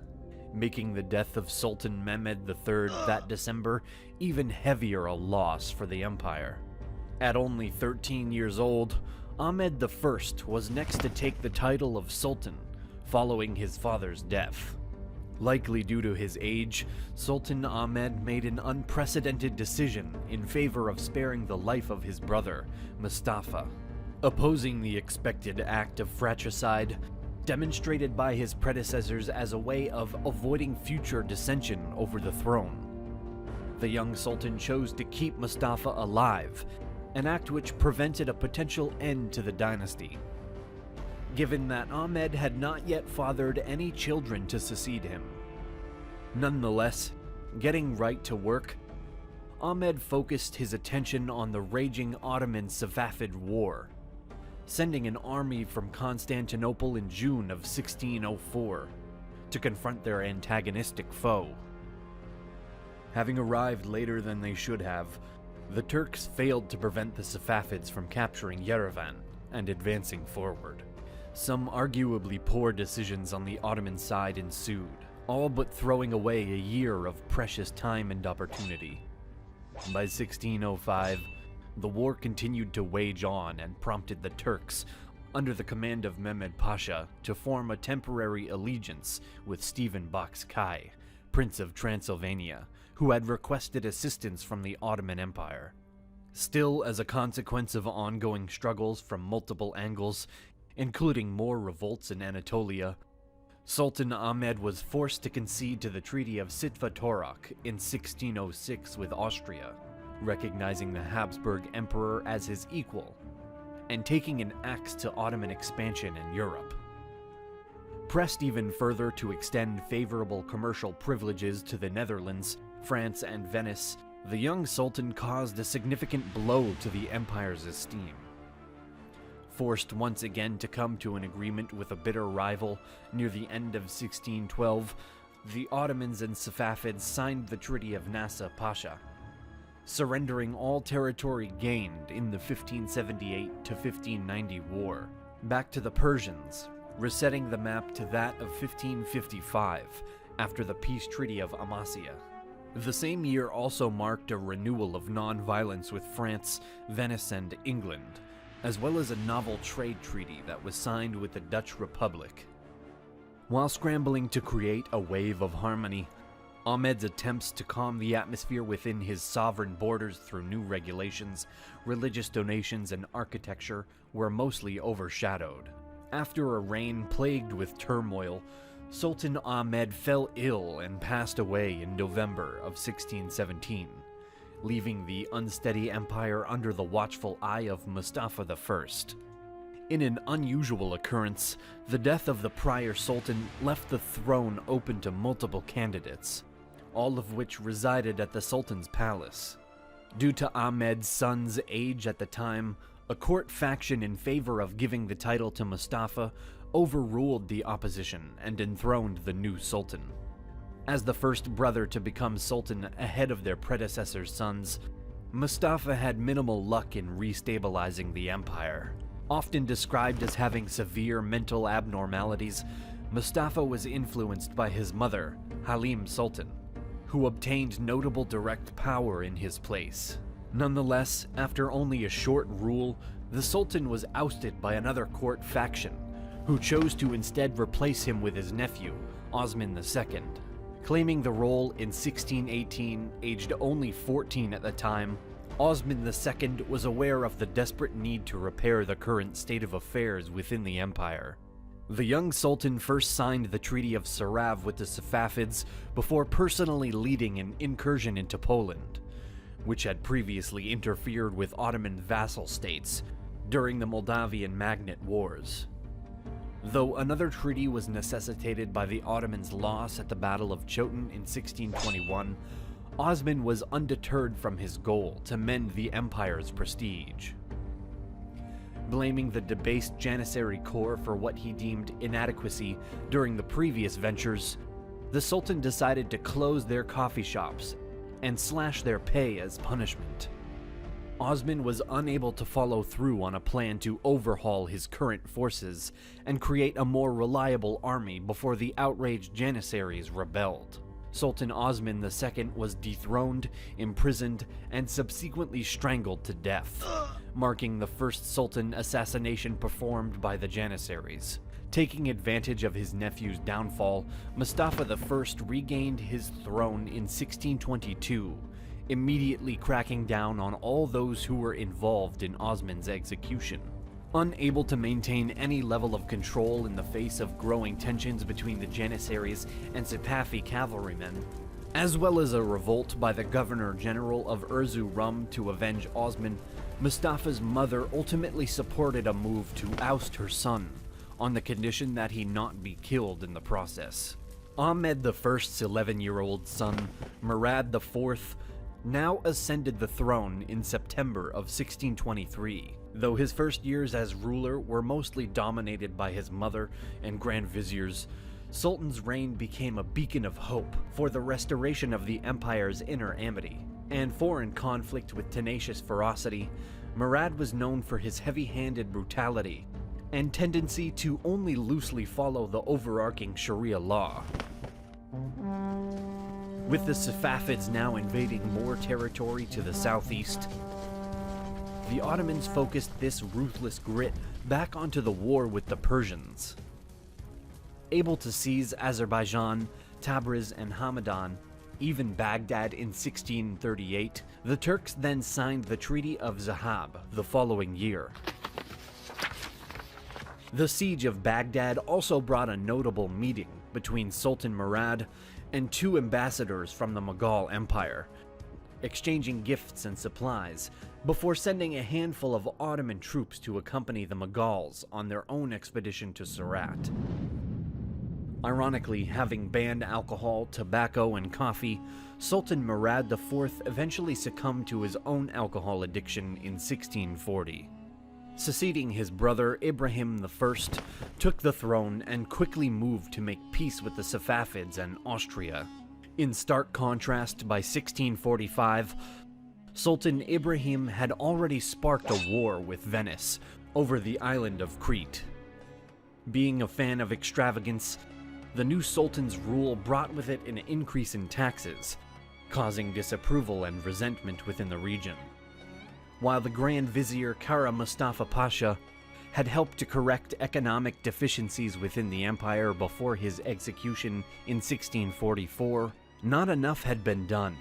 making the death of Sultan Mehmed III that December even heavier a loss for the empire. At only 13 years old, Ahmed I was next to take the title of Sultan, following his father's death. Likely due to his age, Sultan Ahmed made an unprecedented decision in favor of sparing the life of his brother, Mustafa, opposing the expected act of fratricide demonstrated by his predecessors as a way of avoiding future dissension over the throne. The young sultan chose to keep Mustafa alive, an act which prevented a potential end to the dynasty, given that Ahmed had not yet fathered any children to succeed him. Nonetheless, getting right to work, Ahmed focused his attention on the raging Ottoman-Safavid War, sending an army from Constantinople in June of 1604 to confront their antagonistic foe. Having arrived later than they should have, the Turks failed to prevent the Safavids from capturing Yerevan and advancing forward. Some arguably poor decisions on the Ottoman side ensued, all but throwing away a year of precious time and opportunity. By 1605, the war continued to wage on and prompted the Turks, under the command of Mehmed Pasha, to form a temporary allegiance with Stephen Box-Kai, Prince of Transylvania, who had requested assistance from the Ottoman Empire. Still, as a consequence of ongoing struggles from multiple angles, including more revolts in Anatolia, Sultan Ahmed was forced to concede to the Treaty of Sitva-Torak in 1606 with Austria, recognizing the Habsburg Emperor as his equal, and taking an axe to Ottoman expansion in Europe. Pressed even further to extend favorable commercial privileges to the Netherlands, France, and Venice, the young sultan caused a significant blow to the empire's esteem. Forced once again to come to an agreement with a bitter rival near the end of 1612, the Ottomans and Safavids signed the Treaty of Nasa Pasha, surrendering all territory gained in the 1578 to 1590 war back to the Persians, resetting the map to that of 1555 after the peace treaty of Amasya. The same year also marked a renewal of non-violence with France, Venice, and England, as well as a novel trade treaty that was signed with the Dutch Republic. While scrambling to create a wave of harmony, Ahmed's attempts to calm the atmosphere within his sovereign borders through new regulations, religious donations, and architecture were mostly overshadowed. After a reign plagued with turmoil, Sultan Ahmed fell ill and passed away in November of 1617, leaving the unsteady empire under the watchful eye of Mustafa I. In an unusual occurrence, the death of the prior sultan left the throne open to multiple candidates, all of which resided at the sultan's palace. Due to Ahmed's son's age at the time, a court faction in favor of giving the title to Mustafa overruled the opposition and enthroned the new sultan. As the first brother to become sultan ahead of their predecessor's sons, Mustafa had minimal luck in restabilizing the empire. Often described as having severe mental abnormalities, Mustafa was influenced by his mother, Halim Sultan, who obtained notable direct power in his place. Nonetheless, after only a short rule, the sultan was ousted by another court faction, who chose to instead replace him with his nephew, Osman II. Claiming the role in 1618, aged only 14 at the time, Osman II was aware of the desperate need to repair the current state of affairs within the empire. The young sultan first signed the Treaty of Sarav with the Safavids before personally leading an incursion into Poland, which had previously interfered with Ottoman vassal states during the Moldavian Magnate Wars. Though another treaty was necessitated by the Ottomans' loss at the Battle of Chotin in 1621, Osman was undeterred from his goal to mend the empire's prestige. Blaming the debased Janissary Corps for what he deemed inadequacy during the previous ventures, the Sultan decided to close their coffee shops and slash their pay as punishment. Osman was unable to follow through on a plan to overhaul his current forces and create a more reliable army before the outraged Janissaries rebelled. Sultan Osman II was dethroned, imprisoned, and subsequently strangled to death, marking the first Sultan assassination performed by the Janissaries. Taking advantage of his nephew's downfall, Mustafa I regained his throne in 1622, immediately cracking down on all those who were involved in Osman's execution. Unable to maintain any level of control in the face of growing tensions between the Janissaries and Sipahi cavalrymen, as well as a revolt by the Governor-General of Erzurum to avenge Osman, Mustafa's mother ultimately supported a move to oust her son, on the condition that he not be killed in the process. Ahmed I's 11-year-old son, Murad IV, now ascended the throne in September of 1623. Though his first years as ruler were mostly dominated by his mother and grand viziers, Sultan's reign became a beacon of hope for the restoration of the empire's inner amity. And foreign conflict with tenacious ferocity, Murad was known for his heavy-handed brutality and tendency to only loosely follow the overarching Sharia law. With the Safavids now invading more territory to the southeast, the Ottomans focused this ruthless grit back onto the war with the Persians. Able to seize Azerbaijan, Tabriz, and Hamadan, even Baghdad in 1638, the Turks then signed the Treaty of Zahab the following year. The siege of Baghdad also brought a notable meeting between Sultan Murad and two ambassadors from the Mughal Empire, exchanging gifts and supplies, before sending a handful of Ottoman troops to accompany the Mughals on their own expedition to Surat. Ironically, having banned alcohol, tobacco, and coffee, Sultan Murad IV eventually succumbed to his own alcohol addiction in 1640. Succeeding his brother, Ibrahim I took the throne and quickly moved to make peace with the Safavids and Austria. In stark contrast, by 1645, Sultan Ibrahim had already sparked a war with Venice over the island of Crete. Being a fan of extravagance, the new sultan's rule brought with it an increase in taxes, causing disapproval and resentment within the region. While the Grand Vizier Kara Mustafa Pasha had helped to correct economic deficiencies within the empire before his execution in 1644, not enough had been done,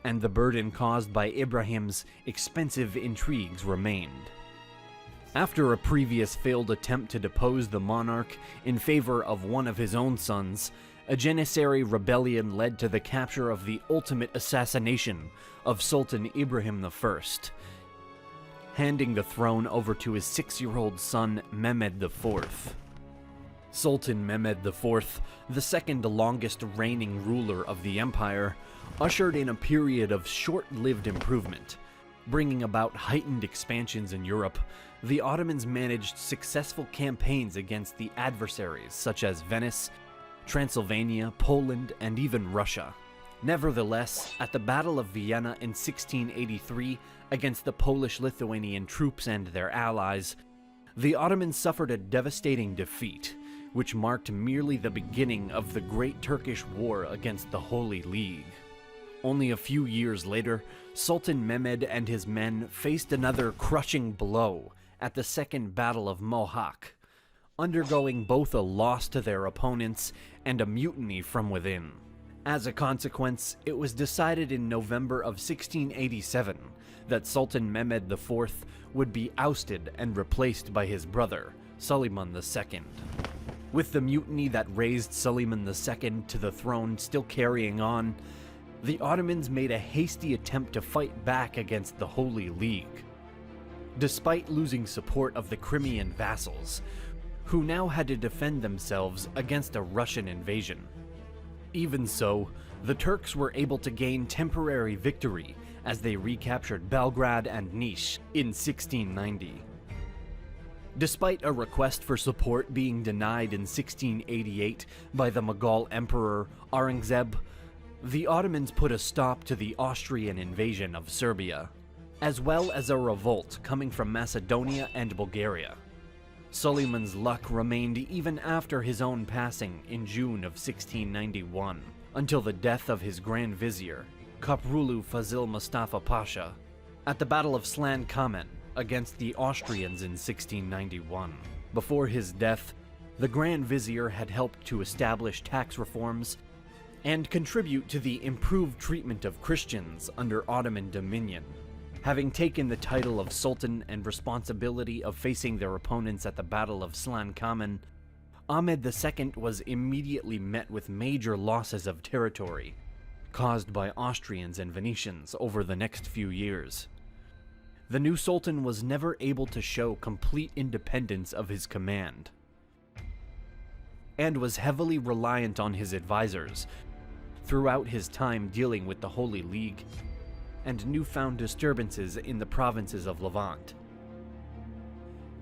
and the burden caused by Ibrahim's expensive intrigues remained. After a previous failed attempt to depose the monarch in favor of one of his own sons, a Janissary rebellion led to the capture of the ultimate assassination of Sultan Ibrahim I, handing the throne over to his 6-year-old son Mehmed IV. Sultan Mehmed IV, the second longest reigning ruler of the empire, ushered in a period of short-lived improvement. Bringing about heightened expansions in Europe, the Ottomans managed successful campaigns against the adversaries such as Venice, Transylvania, Poland, and even Russia. Nevertheless, at the Battle of Vienna in 1683 against the Polish-Lithuanian troops and their allies, the Ottomans suffered a devastating defeat, which marked merely the beginning of the Great Turkish War against the Holy League. Only a few years later, Sultan Mehmed and his men faced another crushing blow at the Second Battle of Mohacs, undergoing both a loss to their opponents and a mutiny from within. As a consequence, it was decided in November of 1687 that Sultan Mehmed IV would be ousted and replaced by his brother, Suleiman II. With the mutiny that raised Suleiman II to the throne still carrying on, the Ottomans made a hasty attempt to fight back against the Holy League. Despite losing support of the Crimean vassals, who now had to defend themselves against a Russian invasion. Even so, the Turks were able to gain temporary victory as they recaptured Belgrade and Niš in 1690. Despite a request for support being denied in 1688 by the Mughal Emperor Aurangzeb, the Ottomans put a stop to the Austrian invasion of Serbia, as well as a revolt coming from Macedonia and Bulgaria. Suleiman's luck remained even after his own passing in June of 1691, until the death of his Grand Vizier, Koprulu Fazil Mustafa Pasha, at the Battle of Slan Kamen against the Austrians in 1691. Before his death, the Grand Vizier had helped to establish tax reforms and contribute to the improved treatment of Christians under Ottoman dominion. Having taken the title of Sultan and responsibility of facing their opponents at the Battle of Slan Kamen, Ahmed II was immediately met with major losses of territory, caused by Austrians and Venetians over the next few years. The new Sultan was never able to show complete independence of his command, and was heavily reliant on his advisors throughout his time dealing with the Holy League and newfound disturbances in the provinces of Levant.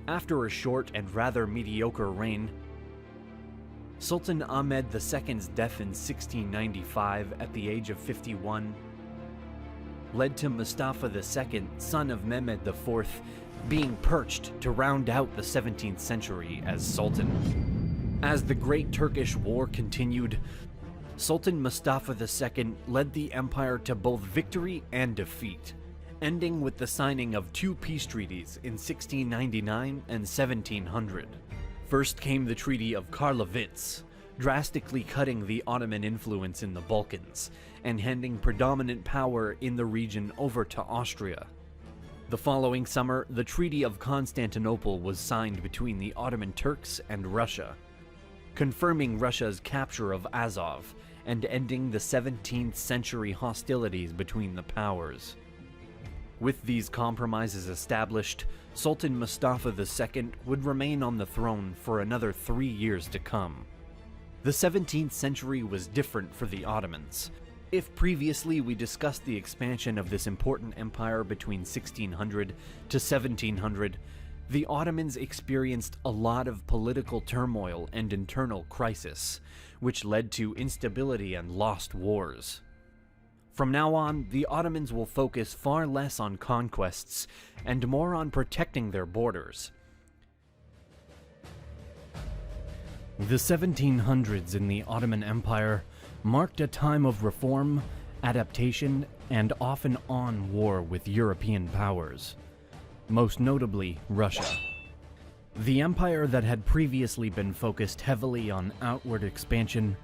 After a short and rather mediocre reign, Sultan Ahmed II's death in 1695 at the age of 51 led to Mustafa II, son of Mehmed IV, being perched to round out the 17th century as Sultan. As the Great Turkish War continued, Sultan Mustafa II led the empire to both victory and defeat, ending with the signing of 2 peace treaties in 1699 and 1700. First came the Treaty of Karlovitz, drastically cutting the Ottoman influence in the Balkans and handing predominant power in the region over to Austria. The following summer, the Treaty of Constantinople was signed between the Ottoman Turks and Russia, confirming Russia's capture of Azov and ending the 17th century hostilities between the powers. With these compromises established, Sultan Mustafa II would remain on the throne for another 3 years to come. The 17th century was different for the Ottomans. If previously we discussed the expansion of this important empire between 1600 to 1700, the Ottomans experienced a lot of political turmoil and internal crisis, which led to instability and lost wars. From now on, the Ottomans will focus far less on conquests and more on protecting their borders. The 1700s in the Ottoman Empire marked a time of reform, adaptation, and off and on war with European powers, most notably Russia. The empire that had previously been focused heavily on outward expansion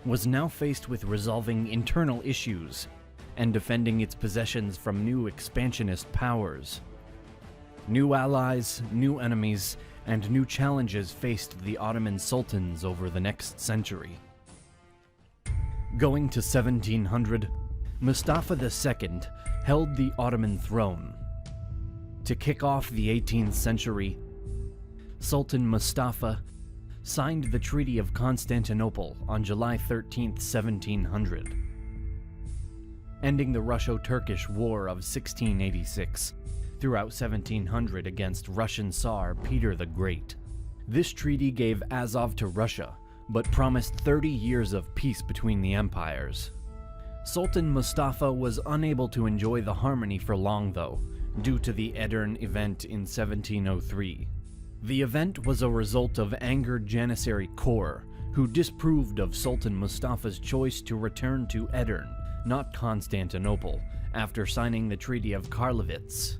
was now faced with resolving internal issues and defending its possessions from new expansionist powers. New allies, new enemies, and new challenges faced the Ottoman sultans over the next century. Going to 1700, Mustafa II held the Ottoman throne. To kick off the 18th century, Sultan Mustafa signed the Treaty of Constantinople on July 13, 1700, ending the Russo-Turkish War of 1686 throughout 1700 against Russian Tsar Peter the Great. This treaty gave Azov to Russia, but promised 30 years of peace between the empires. Sultan Mustafa was unable to enjoy the harmony for long, though, due to the Edirne event in 1703. The event was a result of angered Janissary corps, who disapproved of Sultan Mustafa's choice to return to Edirne, not Constantinople, after signing the Treaty of Karlowitz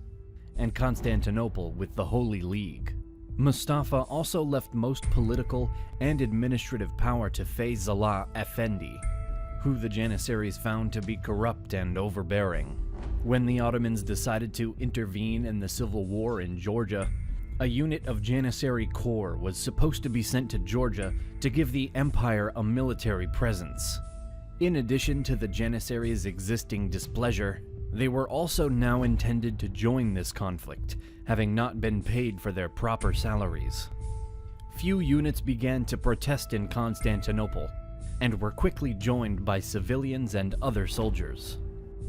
and Constantinople with the Holy League. Mustafa also left most political and administrative power to Feyzullah Efendi, who the Janissaries found to be corrupt and overbearing. When the Ottomans decided to intervene in the civil war in Georgia, a unit of Janissary corps was supposed to be sent to Georgia to give the empire a military presence. In addition to the Janissaries' existing displeasure, they were also now intended to join this conflict, having not been paid for their proper salaries. Few units began to protest in Constantinople, and were quickly joined by civilians and other soldiers.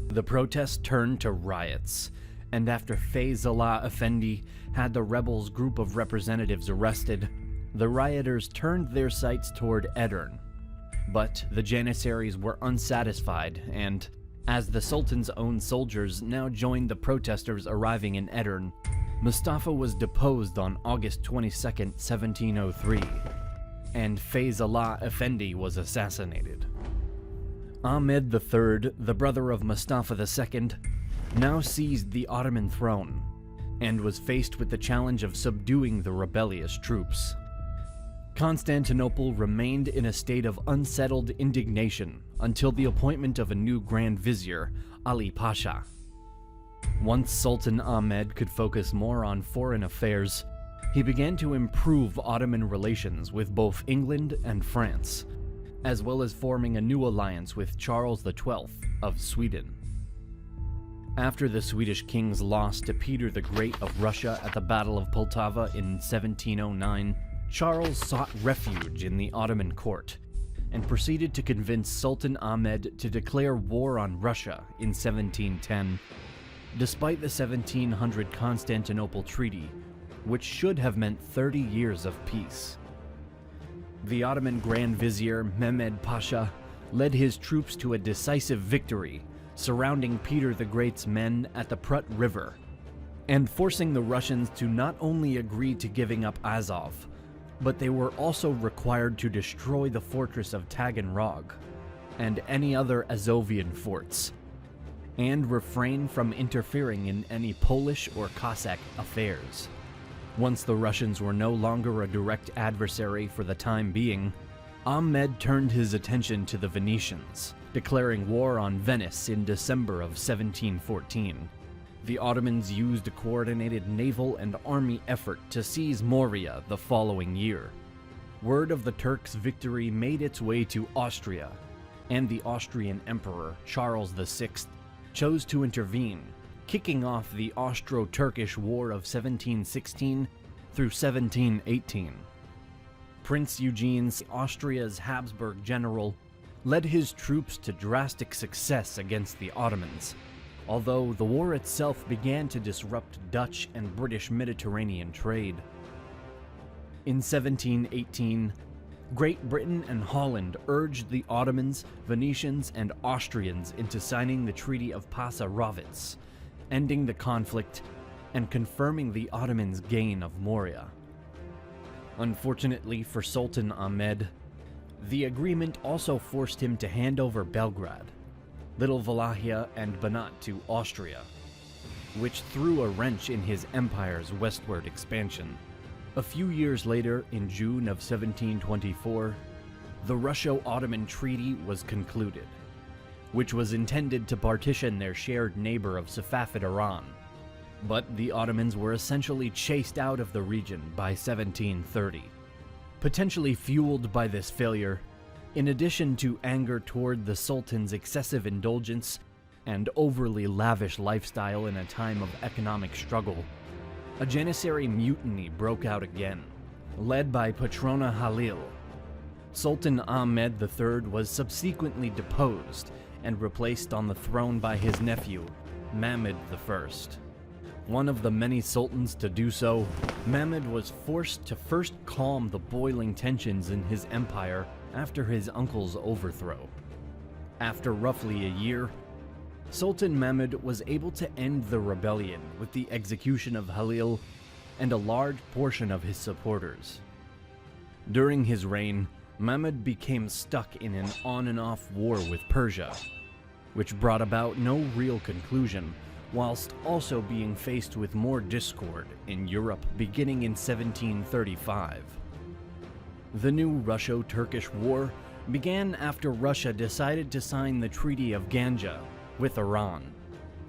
The protests turned to riots, and after Feyzullah Efendi had the rebels' group of representatives arrested, the rioters turned their sights toward Edirne. But the Janissaries were unsatisfied, and as the Sultan's own soldiers now joined the protesters arriving in Edirne, Mustafa was deposed on August 22, 1703, and Feyzullah Efendi was assassinated. Ahmed III, the brother of Mustafa II, now seized the Ottoman throne, and was faced with the challenge of subduing the rebellious troops. Constantinople remained in a state of unsettled indignation until the appointment of a new Grand Vizier, Ali Pasha. Once Sultan Ahmed could focus more on foreign affairs, he began to improve Ottoman relations with both England and France, as well as forming a new alliance with Charles XII of Sweden. After the Swedish king's loss to Peter the Great of Russia at the Battle of Poltava in 1709, Charles sought refuge in the Ottoman court, and proceeded to convince Sultan Ahmed to declare war on Russia in 1710, despite the 1700 Constantinople Treaty, which should have meant 30 years of peace. The Ottoman Grand Vizier Mehmed Pasha led his troops to a decisive victory, surrounding Peter the Great's men at the Prut River, and forcing the Russians to not only agree to giving up Azov, but they were also required to destroy the fortress of Taganrog and any other Azovian forts, and refrain from interfering in any Polish or Cossack affairs. Once the Russians were no longer a direct adversary for the time being, Ahmed turned his attention to the Venetians, declaring war on Venice in December of 1714. The Ottomans used a coordinated naval and army effort to seize Morea the following year. Word of the Turks' victory made its way to Austria, and the Austrian Emperor Charles VI chose to intervene, kicking off the Austro-Turkish War of 1716 through 1718. Prince Eugene, Austria's Habsburg general, led his troops to drastic success against the Ottomans, although the war itself began to disrupt Dutch and British Mediterranean trade. In 1718, Great Britain and Holland urged the Ottomans, Venetians, and Austrians into signing the Treaty of Passarowitz, ending the conflict and confirming the Ottomans' gain of Morea. Unfortunately for Sultan Ahmed, the agreement also forced him to hand over Belgrade, Little Wallachia, and Banat to Austria, which threw a wrench in his empire's westward expansion. A few years later, in June of 1724, the Russo-Ottoman Treaty was concluded, which was intended to partition their shared neighbor of Safavid Iran. but the Ottomans were essentially chased out of the region by 1730. Potentially fueled by this failure, in addition to anger toward the Sultan's excessive indulgence and overly lavish lifestyle in a time of economic struggle, a Janissary mutiny broke out again, led by Patrona Halil. Sultan Ahmed III was subsequently deposed and replaced on the throne by his nephew, Mahmud I. One of the many sultans to do so, Mahmud was forced to first calm the boiling tensions in his empire after his uncle's overthrow. After roughly a year, Sultan Mahmud was able to end the rebellion with the execution of Halil and a large portion of his supporters. During his reign, Mahmud became stuck in an on-and-off war with Persia, which brought about no real conclusion, whilst also being faced with more discord in Europe beginning in 1735. The new Russo-Turkish War began after Russia decided to sign the Treaty of Ganja with Iran,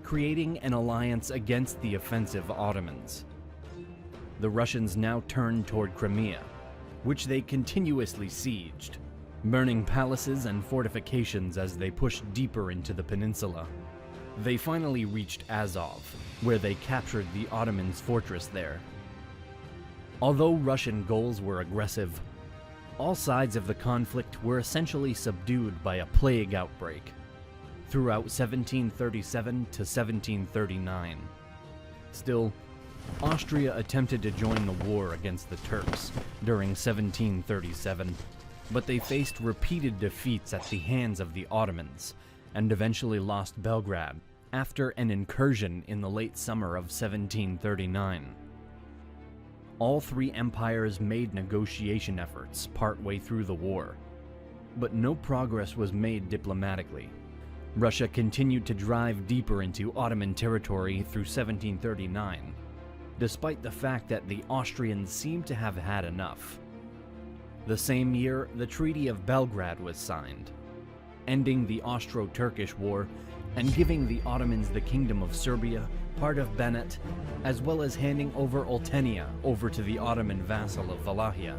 creating an alliance against the offensive Ottomans. The Russians now turned toward Crimea, which they continuously sieged, burning palaces and fortifications as they pushed deeper into the peninsula. They finally reached Azov, where they captured the Ottomans' fortress there. Although Russian goals were aggressive, all sides of the conflict were essentially subdued by a plague outbreak throughout 1737 to 1739. Still, Austria attempted to join the war against the Turks during 1737, but they faced repeated defeats at the hands of the Ottomans and eventually lost Belgrade after an incursion in the late summer of 1739. All three empires made negotiation efforts partway through the war, but no progress was made diplomatically. Russia continued to drive deeper into Ottoman territory through 1739, despite the fact that the Austrians seemed to have had enough. The same year, the Treaty of Belgrade was signed, ending the Austro-Turkish War and giving the Ottomans the Kingdom of Serbia, part of Banat, as well as handing over Oltenia over to the Ottoman vassal of Wallachia.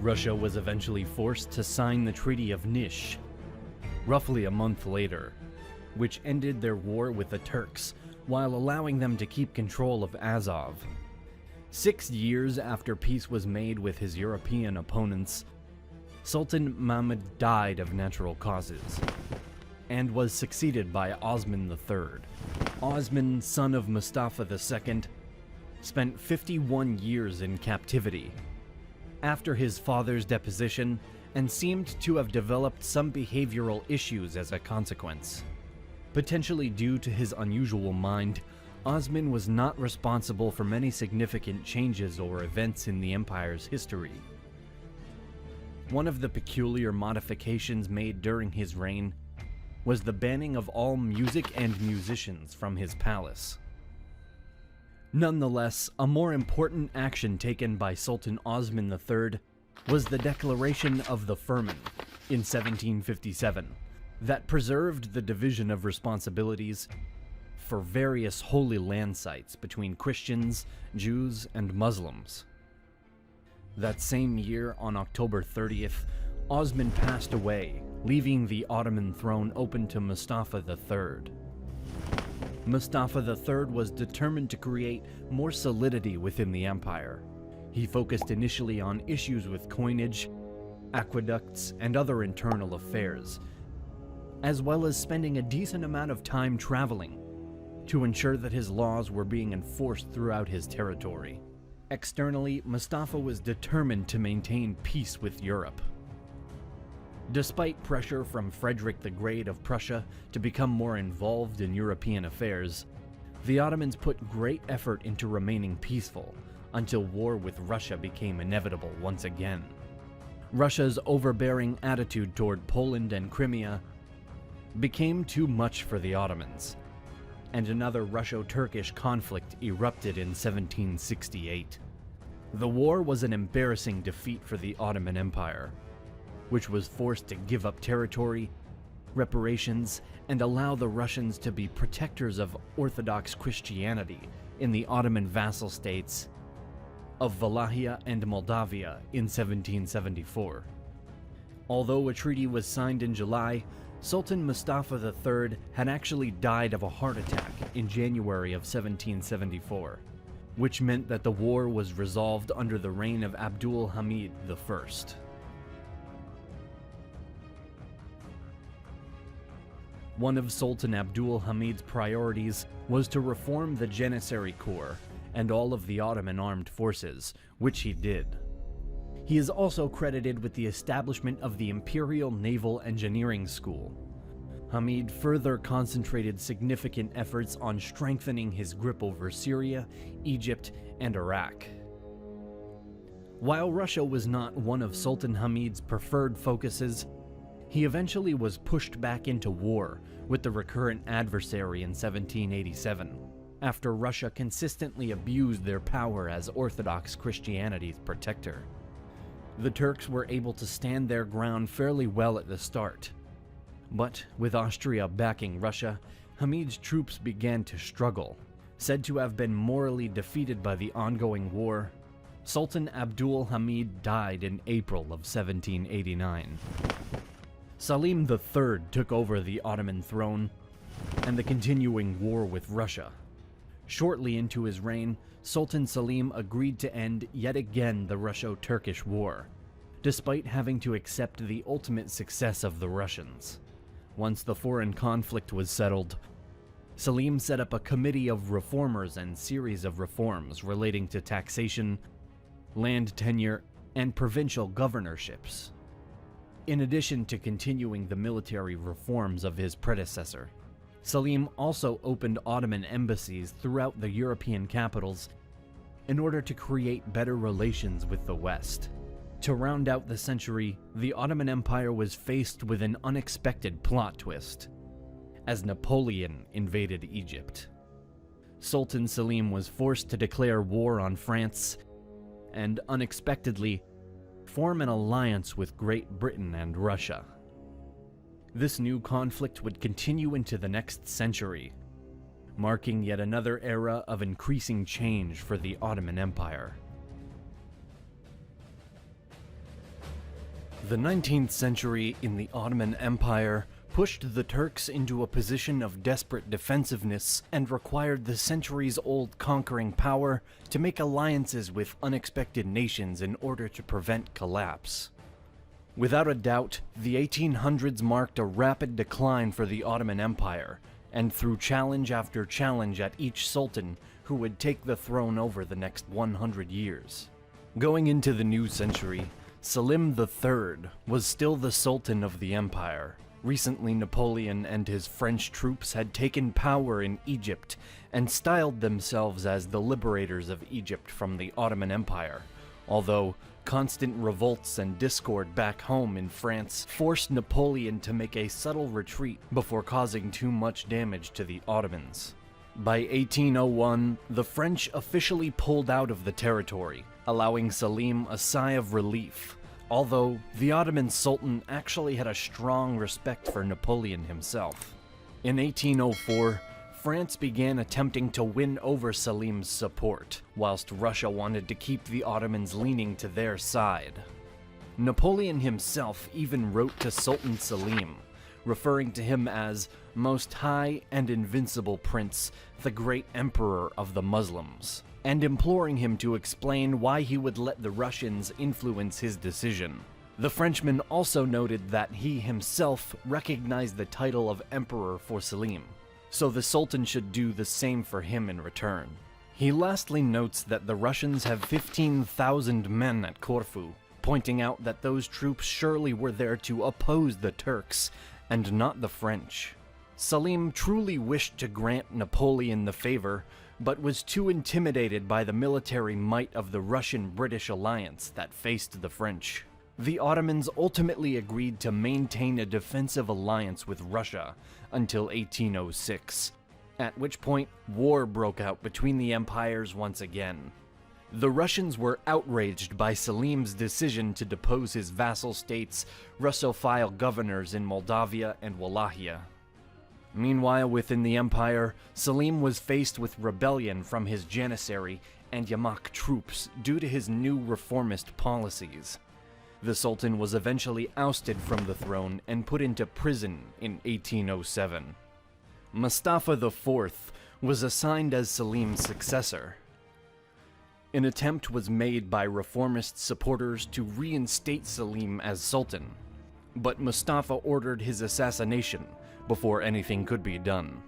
Russia was eventually forced to sign the Treaty of Niš, roughly a month later, which ended their war with the Turks while allowing them to keep control of Azov. 6 years after peace was made with his European opponents, Sultan Mahmud died of natural causes and was succeeded by Osman III. Osman, son of Mustafa II, spent 51 years in captivity after his father's deposition and seemed to have developed some behavioral issues as a consequence. Potentially due to his unusual mind, Osman was not responsible for many significant changes or events in the empire's history. One of the peculiar modifications made during his reign was the banning of all music and musicians from his palace. Nonetheless, a more important action taken by Sultan Osman III was the declaration of the Firman in 1757 that preserved the division of responsibilities for various holy land sites between Christians, Jews, and Muslims. That same year, on October 30th, Osman passed away, leaving the Ottoman throne open to Mustafa III. Mustafa III was determined to create more solidity within the empire. He focused initially on issues with coinage, aqueducts, and other internal affairs, as well as spending a decent amount of time traveling to ensure that his laws were being enforced throughout his territory. Externally, Mustafa was determined to maintain peace with Europe. Despite pressure from Frederick the Great of Prussia to become more involved in European affairs, the Ottomans put great effort into remaining peaceful until war with Russia became inevitable once again. Russia's overbearing attitude toward Poland and Crimea became too much for the Ottomans, and another Russo-Turkish conflict erupted in 1768. The war was an embarrassing defeat for the Ottoman Empire, which was forced to give up territory reparations, and allow the Russians to be protectors of Orthodox Christianity in the Ottoman vassal states of Wallachia and Moldavia in 1774. Although a treaty was signed in July, Sultan Mustafa III had actually died of a heart attack in January of 1774, which meant that the war was resolved under the reign of Abdul Hamid I. One of Sultan Abdul Hamid's priorities was to reform the Janissary Corps and all of the Ottoman armed forces, which he did. He is also credited with the establishment of the Imperial Naval Engineering School. Hamid further concentrated significant efforts on strengthening his grip over Syria, Egypt, and Iraq. While Russia was not one of Sultan Hamid's preferred focuses, he eventually was pushed back into war with the recurrent adversary in 1787, after Russia consistently abused their power as Orthodox Christianity's protector. The Turks were able to stand their ground fairly well at the start, but with Austria backing Russia, Hamid's troops began to struggle. Said to have been morally defeated by the ongoing war, Sultan Abdul Hamid died in April of 1789. Salim III took over the Ottoman throne and the continuing war with Russia. Shortly into his reign, Sultan Salim agreed to end yet again the Russo-Turkish War, despite having to accept the ultimate success of the Russians. Once the foreign conflict was settled, Salim set up a committee of reformers and series of reforms relating to taxation, land tenure, and provincial governorships. In addition to continuing the military reforms of his predecessor, Salim also opened Ottoman embassies throughout the European capitals in order to create better relations with the West. To round out the century, the Ottoman Empire was faced with an unexpected plot twist, as Napoleon invaded Egypt. Sultan Salim was forced to declare war on France and, unexpectedly, form an alliance with Great Britain and Russia. This new conflict would continue into the next century, marking yet another era of increasing change for the Ottoman Empire. The 19th century in the Ottoman Empire pushed the Turks into a position of desperate defensiveness and required the centuries-old conquering power to make alliances with unexpected nations in order to prevent collapse. Without a doubt, the 1800s marked a rapid decline for the Ottoman Empire, and through challenge after challenge at each sultan who would take the throne over the next 100 years. Going into the new century, Salim III was still the sultan of the empire. Recently, Napoleon and his French troops had taken power in Egypt and styled themselves as the liberators of Egypt from the Ottoman Empire, although constant revolts and discord back home in France forced Napoleon to make a subtle retreat before causing too much damage to the Ottomans. By 1801, the French officially pulled out of the territory, allowing Salim a sigh of relief, although the Ottoman Sultan actually had a strong respect for Napoleon himself. In 1804, France began attempting to win over Salim's support, whilst Russia wanted to keep the Ottomans leaning to their side. Napoleon himself even wrote to Sultan Salim, referring to him as Most High and Invincible Prince, the Great Emperor of the Muslims, and imploring him to explain why he would let the Russians influence his decision. The Frenchman also noted that he himself recognized the title of Emperor for Salim, so the Sultan should do the same for him in return. He lastly notes that the Russians have 15,000 men at Corfu, pointing out that those troops surely were there to oppose the Turks and not the French. Salim truly wished to grant Napoleon the favor, but was too intimidated by the military might of the Russian-British alliance that faced the French. The Ottomans ultimately agreed to maintain a defensive alliance with Russia until 1806, at which point war broke out between the empires once again. The Russians were outraged by Selim's decision to depose his vassal states' Russophile governors in Moldavia and Wallachia. Meanwhile, within the empire, Selim was faced with rebellion from his Janissary and Yamak troops due to his new reformist policies. The Sultan was eventually ousted from the throne and put into prison in 1807. Mustafa IV was assigned as Selim's successor. An attempt was made by reformist supporters to reinstate Selim as Sultan, but Mustafa ordered his assassination before anything could be done.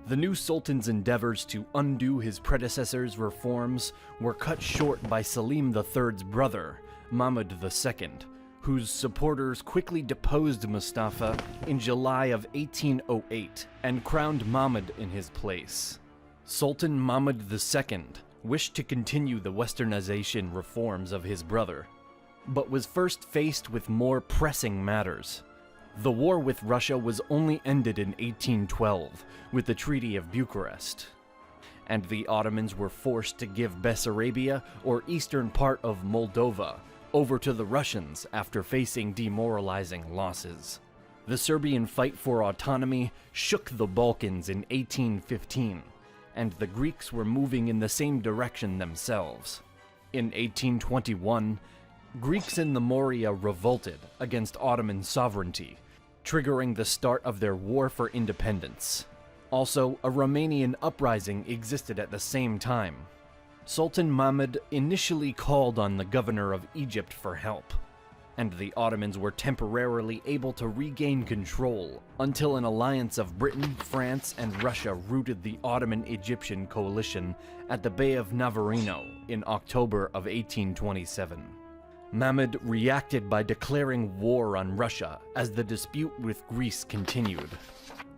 The new Sultan's endeavors to undo his predecessor's reforms were cut short by Selim III's brother, Mahmud II, whose supporters quickly deposed Mustafa in July of 1808 and crowned Mahmud in his place. Sultan Mahmud II wished to continue the westernization reforms of his brother, but was first faced with more pressing matters. The war with Russia was only ended in 1812 with the Treaty of Bucharest, and the Ottomans were forced to give Bessarabia, or eastern part of Moldova, over to the Russians after facing demoralizing losses. The Serbian fight for autonomy shook the Balkans in 1815, and the Greeks were moving in the same direction themselves. In 1821, Greeks in the Morea revolted against Ottoman sovereignty, triggering the start of their war for independence. Also, a Romanian uprising existed at the same time. Sultan Mahmud initially called on the governor of Egypt for help, and the Ottomans were temporarily able to regain control until an alliance of Britain, France, and Russia routed the Ottoman-Egyptian coalition at the Bay of Navarino in October of 1827. Mahmud reacted by declaring war on Russia as the dispute with Greece continued.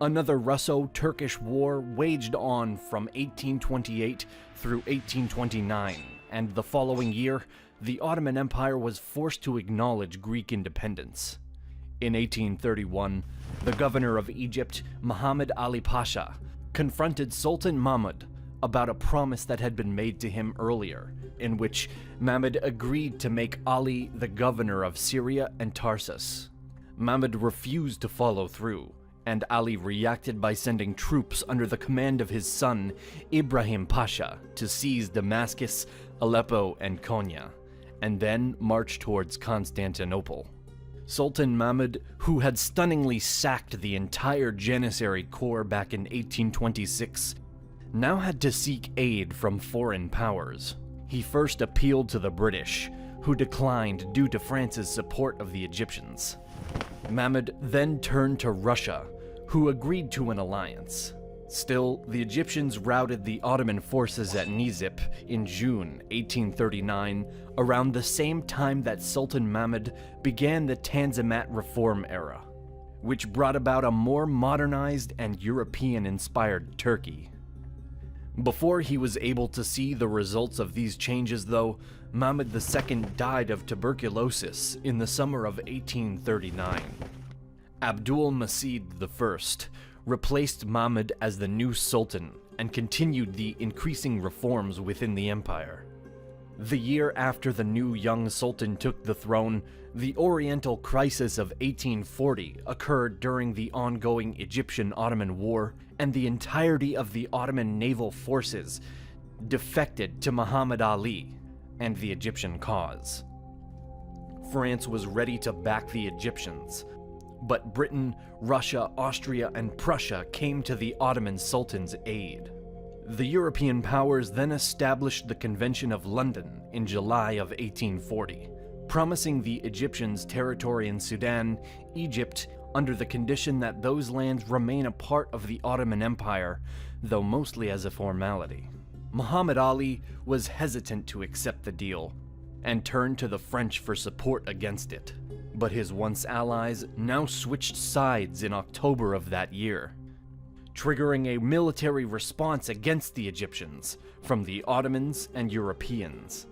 Another Russo-Turkish war waged on from 1828 through 1829, and the following year, the Ottoman Empire was forced to acknowledge Greek independence. In 1831, the governor of Egypt, Muhammad Ali Pasha, confronted Sultan Mahmud about a promise that had been made to him earlier, in which Mahmud agreed to make Ali the governor of Syria and Tarsus. Mahmud refused to follow through, and Ali reacted by sending troops under the command of his son, Ibrahim Pasha, to seize Damascus, Aleppo, and Konya, and then march towards Constantinople. Sultan Mahmud, who had stunningly sacked the entire Janissary Corps back in 1826, now had to seek aid from foreign powers. He first appealed to the British, who declined due to France's support of the Egyptians. Mahmud then turned to Russia, who agreed to an alliance. Still, the Egyptians routed the Ottoman forces at Nizip in June 1839, around the same time that Sultan Mahmud began the Tanzimat reform era, which brought about a more modernized and European-inspired Turkey. Before he was able to see the results of these changes, though, Mahmud II died of tuberculosis in the summer of 1839. Abdul Masih I replaced Mahmud as the new sultan and continued the increasing reforms within the empire. The year after the new young sultan took the throne, the Oriental Crisis of 1840 occurred during the ongoing Egyptian-Ottoman War, and the entirety of the Ottoman naval forces defected to Muhammad Ali and the Egyptian cause. France was ready to back the Egyptians, but Britain, Russia, Austria, and Prussia came to the Ottoman Sultan's aid. The European powers then established the Convention of London in July of 1840, promising the Egyptians territory in Sudan, Egypt, under the condition that those lands remain a part of the Ottoman Empire, though mostly as a formality. Muhammad Ali was hesitant to accept the deal, and turned to the French for support against it. But his once allies now switched sides in October of that year, triggering a military response against the Egyptians from the Ottomans and Europeans.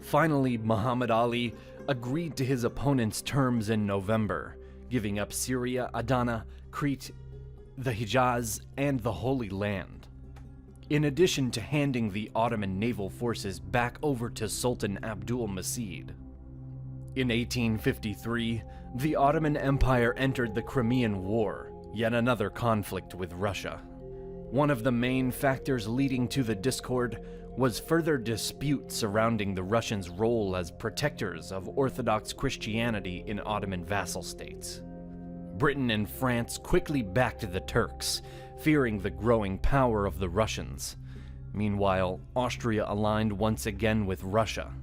Finally, Muhammad Ali agreed to his opponent's terms in November, giving up Syria, Adana, Crete, the Hijaz, and the Holy Land. in addition to handing the Ottoman naval forces back over to Sultan Abdul-Macid. In 1853, the Ottoman Empire entered the Crimean War, yet another conflict with Russia. One of the main factors leading to the discord was further dispute surrounding the Russians' role as protectors of Orthodox Christianity in Ottoman vassal states. Britain and France quickly backed the Turks, fearing the growing power of the Russians. Meanwhile, Austria aligned once again with Russia.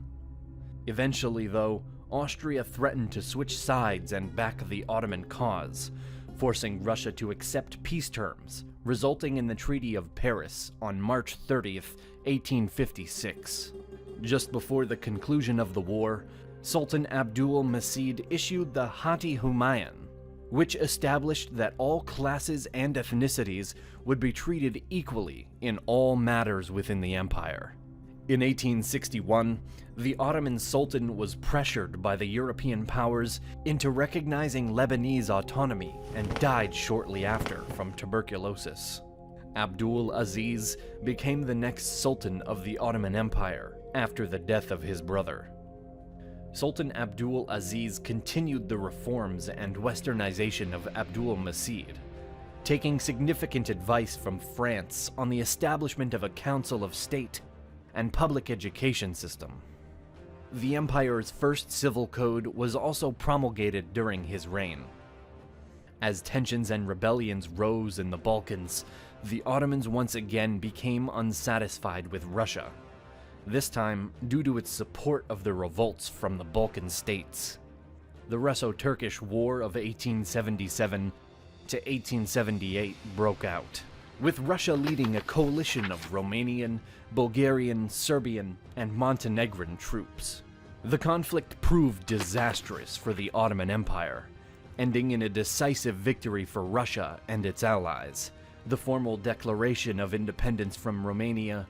Eventually, though, Austria threatened to switch sides and back the Ottoman cause, forcing Russia to accept peace terms, resulting in the Treaty of Paris on March 30th, 1856. Just before the conclusion of the war, Sultan Abdul-Macid issued the Hati Humayun, which established that all classes and ethnicities would be treated equally in all matters within the empire. In 1861, the Ottoman Sultan was pressured by the European powers into recognizing Lebanese autonomy and died shortly after from tuberculosis. Abdul Aziz became the next Sultan of the Ottoman Empire after the death of his brother. Sultan Abdul Aziz continued the reforms and westernization of Abdul-Macid, taking significant advice from France on the establishment of a council of state and public education system. The empire's first civil code was also promulgated during his reign. As tensions and rebellions rose in the Balkans, the Ottomans once again became unsatisfied with Russia, this time due to its support of the revolts from the Balkan states. The Russo-Turkish War of 1877 to 1878 broke out, with Russia leading a coalition of Romanian, Bulgarian, Serbian, and Montenegrin troops. The conflict proved disastrous for the Ottoman Empire, ending in a decisive victory for Russia and its allies, the formal declaration of independence from Romania,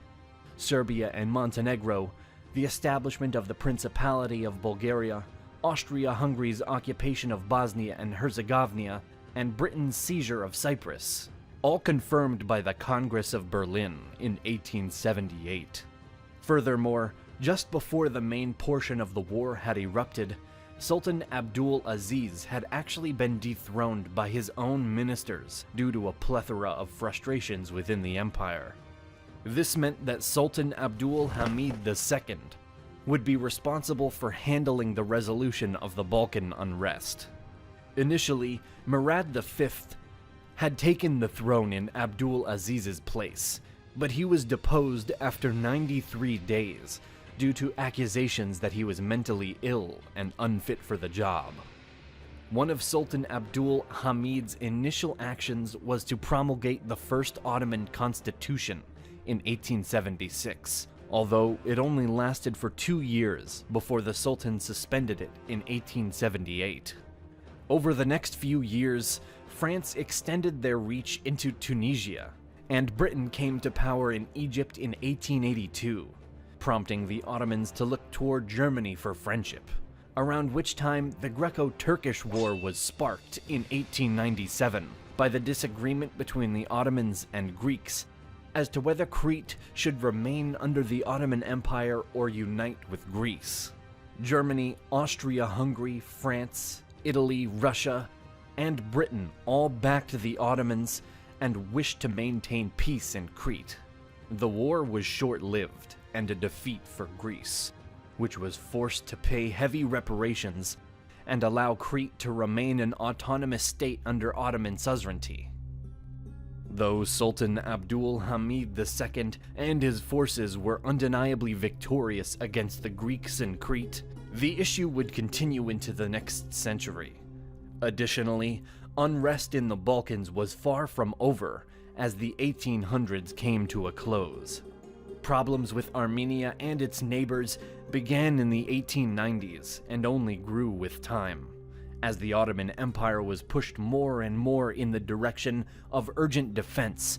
Serbia, and Montenegro, the establishment of the Principality of Bulgaria, Austria-Hungary's occupation of Bosnia and Herzegovina, and Britain's seizure of Cyprus, all confirmed by the Congress of Berlin in 1878. Furthermore, just before the main portion of the war had erupted, Sultan Abdul Aziz had actually been dethroned by his own ministers due to a plethora of frustrations within the empire. This meant that Sultan Abdul Hamid II would be responsible for handling the resolution of the Balkan unrest. Initially, Murad V had taken the throne in Abdul Aziz's place, but he was deposed after 93 days due to accusations that he was mentally ill and unfit for the job. One of Sultan Abdul Hamid's initial actions was to promulgate the first Ottoman constitution in 1876, although it only lasted for 2 years before the Sultan suspended it in 1878. Over the next few years, France extended their reach into Tunisia, and Britain came to power in Egypt in 1882, prompting the Ottomans to look toward Germany for friendship, around which time the Greco-Turkish War was sparked in 1897 by the disagreement between the Ottomans and Greeks as to whether Crete should remain under the Ottoman Empire or unite with Greece. Germany, Austria-Hungary, France, Italy, Russia, and Britain all backed the Ottomans and wished to maintain peace in Crete. The war was short-lived and a defeat for Greece, which was forced to pay heavy reparations and allow Crete to remain an autonomous state under Ottoman suzerainty. Though Sultan Abdul Hamid II and his forces were undeniably victorious against the Greeks in Crete, the issue would continue into the next century. Additionally, unrest in the Balkans was far from over as the 1800s came to a close. Problems with Armenia and its neighbors began in the 1890s and only grew with time, as the Ottoman Empire was pushed more and more in the direction of urgent defense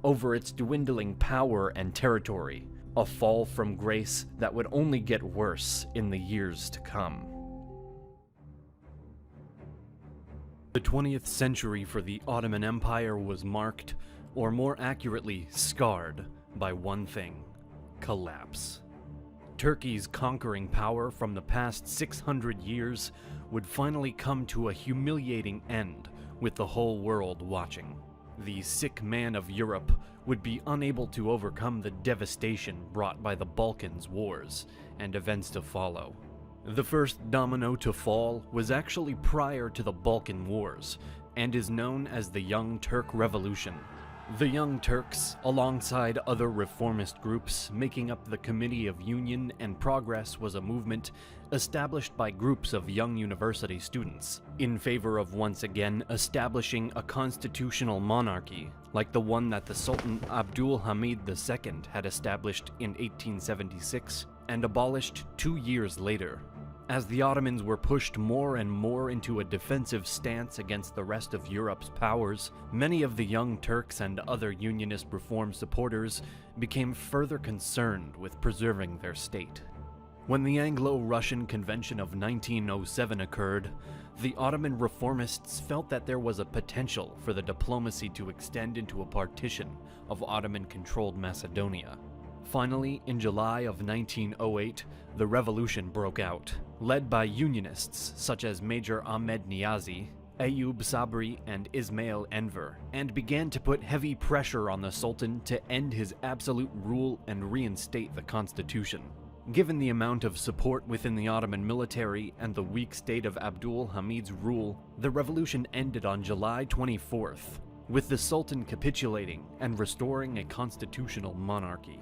over its dwindling power and territory, a fall from grace that would only get worse in the years to come. The 20th century for the Ottoman Empire was marked, or more accurately, scarred, by one thing: collapse. Turkey's conquering power from the past 600 years would finally come to a humiliating end, with the whole world watching. The sick man of Europe would be unable to overcome the devastation brought by the Balkans wars and events to follow. The first domino to fall was actually prior to the Balkan Wars, and is known as the Young Turk Revolution. The Young Turks, alongside other reformist groups making up the Committee of Union and Progress, was a movement established by groups of young university students in favor of once again establishing a constitutional monarchy like the one that the Sultan Abdul Hamid II had established in 1876 and abolished 2 years later. As the Ottomans were pushed more and more into a defensive stance against the rest of Europe's powers, many of the Young Turks and other Unionist reform supporters became further concerned with preserving their state. When the Anglo-Russian Convention of 1907 occurred, the Ottoman reformists felt that there was a potential for the diplomacy to extend into a partition of Ottoman-controlled Macedonia. Finally, in July of 1908, the revolution broke out, led by Unionists such as Major Ahmed Niazi, Ayub Sabri, and Ismail Enver, and began to put heavy pressure on the Sultan to end his absolute rule and reinstate the constitution. Given the amount of support within the Ottoman military and the weak state of Abdul Hamid's rule, the revolution ended on July 24th, with the Sultan capitulating and restoring a constitutional monarchy.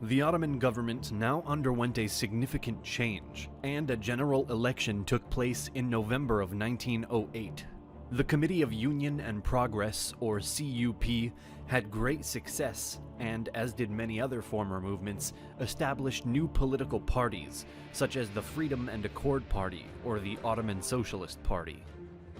The Ottoman government now underwent a significant change, and a general election took place in November of 1908. The Committee of Union and Progress, or CUP, had great success, and as did many other former movements, established new political parties, such as the Freedom and Accord Party, or the Ottoman Socialist Party.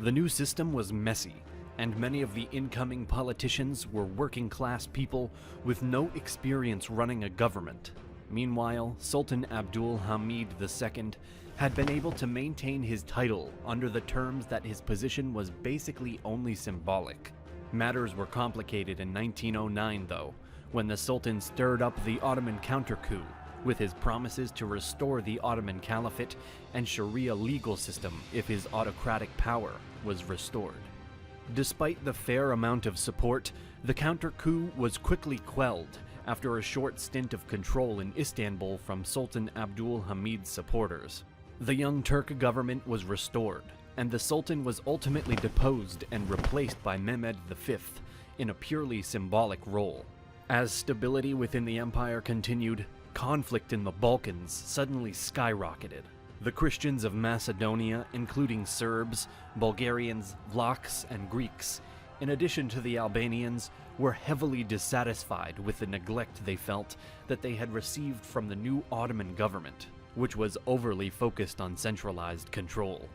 The new system was messy, and many of the incoming politicians were working-class people with no experience running a government. Meanwhile, Sultan Abdul Hamid II had been able to maintain his title under the terms that his position was basically only symbolic. Matters were complicated in 1909, though, when the Sultan stirred up the Ottoman counter-coup with his promises to restore the Ottoman Caliphate and Sharia legal system if his autocratic power was restored. Despite the fair amount of support, the counter-coup was quickly quelled after a short stint of control in Istanbul from Sultan Abdul Hamid's supporters. The Young Turk government was restored, and the Sultan was ultimately deposed and replaced by Mehmed V in a purely symbolic role. As stability within the empire continued, conflict in the Balkans suddenly skyrocketed. The Christians of Macedonia, including Serbs, Bulgarians, Vlachs, and Greeks, in addition to the Albanians, were heavily dissatisfied with the neglect they felt that they had received from the new Ottoman government, which was overly focused on centralized control.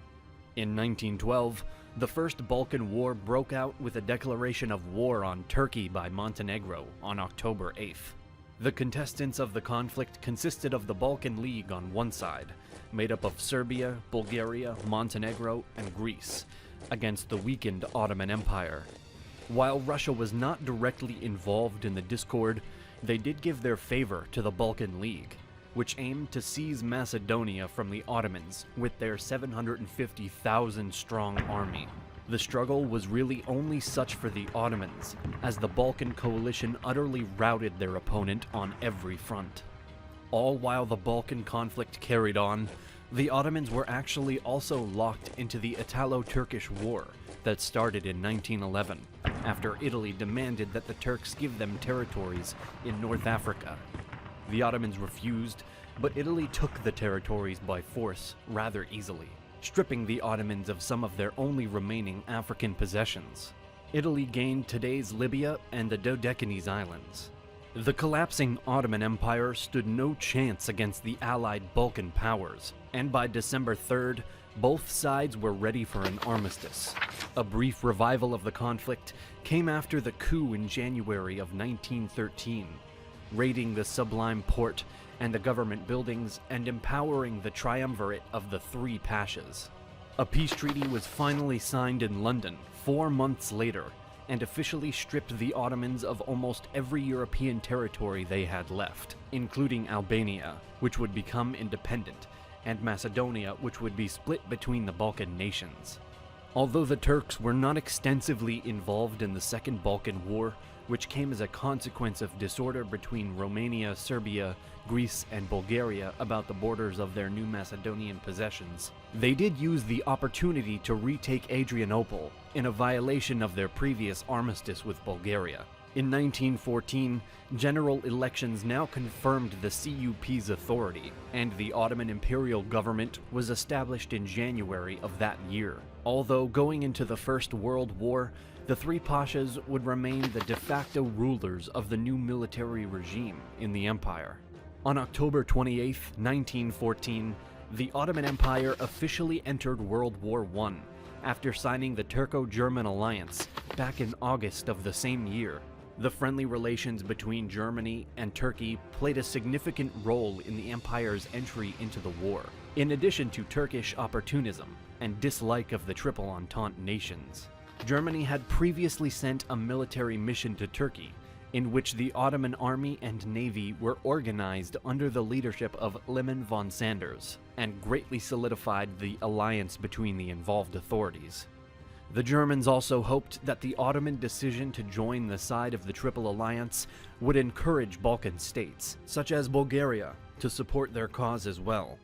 In 1912, the First Balkan War broke out with a declaration of war on Turkey by Montenegro on October 8th. The contestants of the conflict consisted of the Balkan League on one side, made up of Serbia, Bulgaria, Montenegro, and Greece, against the weakened Ottoman Empire. While Russia was not directly involved in the discord, they did give their favor to the Balkan League, which aimed to seize Macedonia from the Ottomans with their 750,000-strong army. The struggle was really only such for the Ottomans, as the Balkan coalition utterly routed their opponent on every front. All while the Balkan conflict carried on, the Ottomans were actually also locked into the Italo-Turkish War that started in 1911, after Italy demanded that the Turks give them territories in North Africa. The Ottomans refused, but Italy took the territories by force rather easily, stripping the Ottomans of some of their only remaining African possessions. Italy gained today's Libya and the Dodecanese Islands. The collapsing Ottoman Empire stood no chance against the allied Balkan powers, and by December 3rd, both sides were ready for an armistice. A brief revival of the conflict came after the coup in January of 1913, raiding the Sublime Porte and the government buildings and empowering the triumvirate of the three pashas. A peace treaty was finally signed in London 4 months later, and officially stripped the Ottomans of almost every European territory they had left, including Albania, which would become independent, and Macedonia, which would be split between the Balkan nations. Although the Turks were not extensively involved in the Second Balkan War, which came as a consequence of disorder between Romania, Serbia, Greece, and Bulgaria about the borders of their new Macedonian possessions, they did use the opportunity to retake Adrianople in a violation of their previous armistice with Bulgaria. In 1914, general elections now confirmed the CUP's authority, and the Ottoman imperial government was established in January of that year. Although going into the First World War, the three pashas would remain the de facto rulers of the new military regime in the empire. On October 28, 1914, the Ottoman Empire officially entered World War I after signing the Turco-German alliance back in August of the same year. The friendly relations between Germany and Turkey played a significant role in the empire's entry into the war, in addition to Turkish opportunism and dislike of the Triple Entente nations. Germany had previously sent a military mission to Turkey, in which the Ottoman army and navy were organized under the leadership of Liman von Sanders, and greatly solidified the alliance between the involved authorities. The Germans also hoped that the Ottoman decision to join the side of the Triple Alliance would encourage Balkan states, such as Bulgaria, to support their cause as well.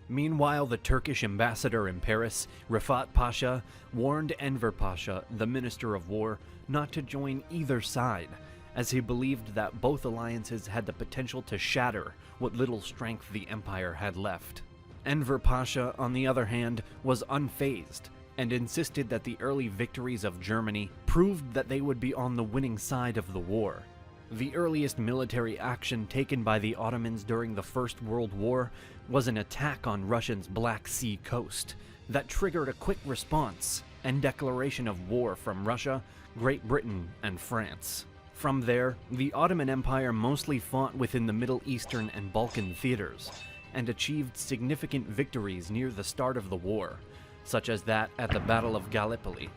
Meanwhile, the Turkish ambassador in Paris, Rifat Pasha, warned Enver Pasha, the Minister of War, not to join either side, as he believed that both alliances had the potential to shatter what little strength the empire had left. Enver Pasha, on the other hand, was unfazed, and insisted that the early victories of Germany proved that they would be on the winning side of the war. The earliest military action taken by the Ottomans during the First World War was an attack on Russia's Black Sea coast that triggered a quick response and declaration of war from Russia, Great Britain, and France. From there, the Ottoman Empire mostly fought within the Middle Eastern and Balkan theaters, and achieved significant victories near the start of the war, such as that at the Battle of Gallipoli.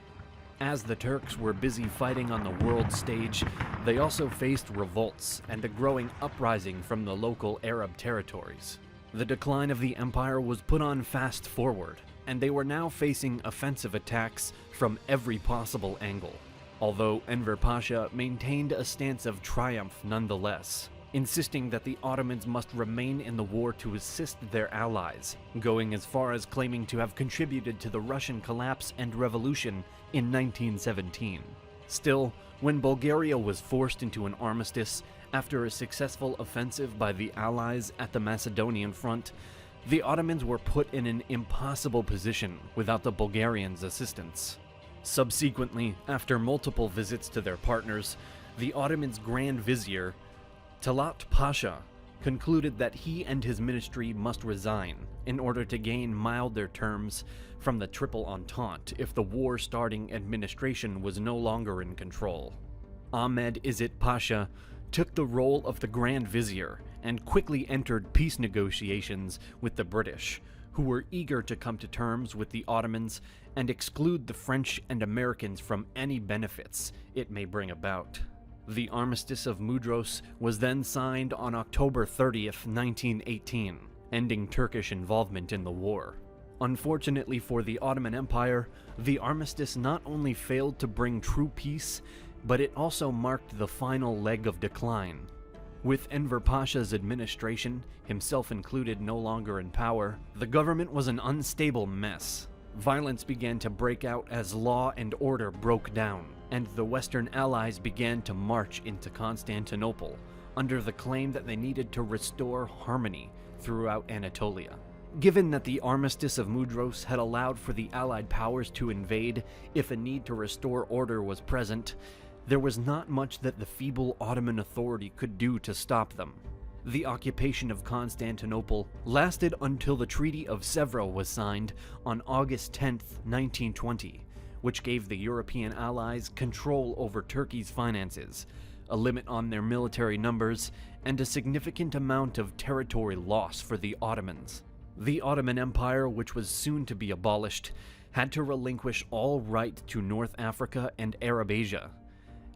As the Turks were busy fighting on the world stage, they also faced revolts and a growing uprising from the local Arab territories. The decline of the empire was put on fast forward, and they were now facing offensive attacks from every possible angle, although Enver Pasha maintained a stance of triumph nonetheless, insisting that the Ottomans must remain in the war to assist their allies, going as far as claiming to have contributed to the Russian collapse and revolution in 1917. Still, when Bulgaria was forced into an armistice after a successful offensive by the Allies at the Macedonian front, the Ottomans were put in an impossible position without the Bulgarians' assistance. Subsequently, after multiple visits to their partners, the Ottomans' Grand Vizier, Talat Pasha, concluded that he and his ministry must resign in order to gain milder terms from the Triple Entente if the war-starting administration was no longer in control. Ahmed Izzet Pasha took the role of the Grand Vizier and quickly entered peace negotiations with the British, who were eager to come to terms with the Ottomans and exclude the French and Americans from any benefits it may bring about. The Armistice of Mudros was then signed on October 30th, 1918, ending Turkish involvement in the war. Unfortunately for the Ottoman Empire, the armistice not only failed to bring true peace, but it also marked the final leg of decline. With Enver Pasha's administration, himself included, no longer in power, the government was an unstable mess. Violence began to break out as law and order broke down, and the Western Allies began to march into Constantinople under the claim that they needed to restore harmony throughout Anatolia. Given that the Armistice of Mudros had allowed for the Allied powers to invade if a need to restore order was present, there was not much that the feeble Ottoman authority could do to stop them. The occupation of Constantinople lasted until the Treaty of Sèvres was signed on August 10, 1920, which gave the European allies control over Turkey's finances, a limit on their military numbers, and a significant amount of territory loss for the Ottomans. The Ottoman Empire, which was soon to be abolished, had to relinquish all right to North Africa and Arab Asia,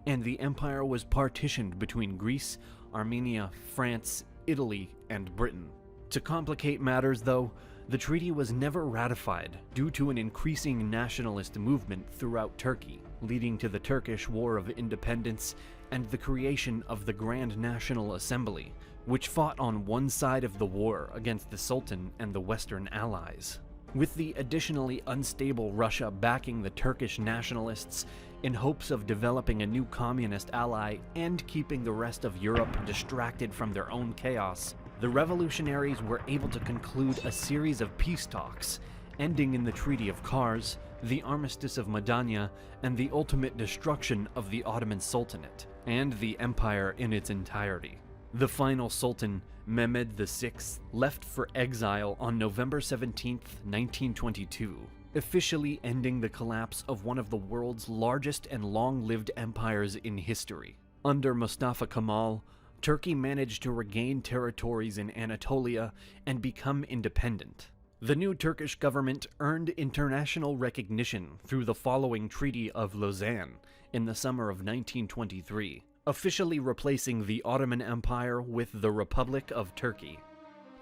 and the empire was partitioned between Greece, Armenia, France, Italy, and Britain. To complicate matters, though, the treaty was never ratified due to an increasing nationalist movement throughout Turkey, leading to the Turkish War of Independence and the creation of the Grand National Assembly, which fought on one side of the war against the Sultan and the Western Allies, with the additionally unstable Russia backing the Turkish nationalists in hopes of developing a new communist ally and keeping the rest of Europe distracted from their own chaos. The revolutionaries were able to conclude a series of peace talks, ending in the Treaty of Kars, the Armistice of Madanya, and the ultimate destruction of the Ottoman Sultanate, and the empire in its entirety. The final sultan, Mehmed VI, left for exile on November 17, 1922, officially ending the collapse of one of the world's largest and long-lived empires in history. Under Mustafa Kemal, Turkey managed to regain territories in Anatolia and become independent. The new Turkish government earned international recognition through the following Treaty of Lausanne in the summer of 1923, officially replacing the Ottoman Empire with the Republic of Turkey.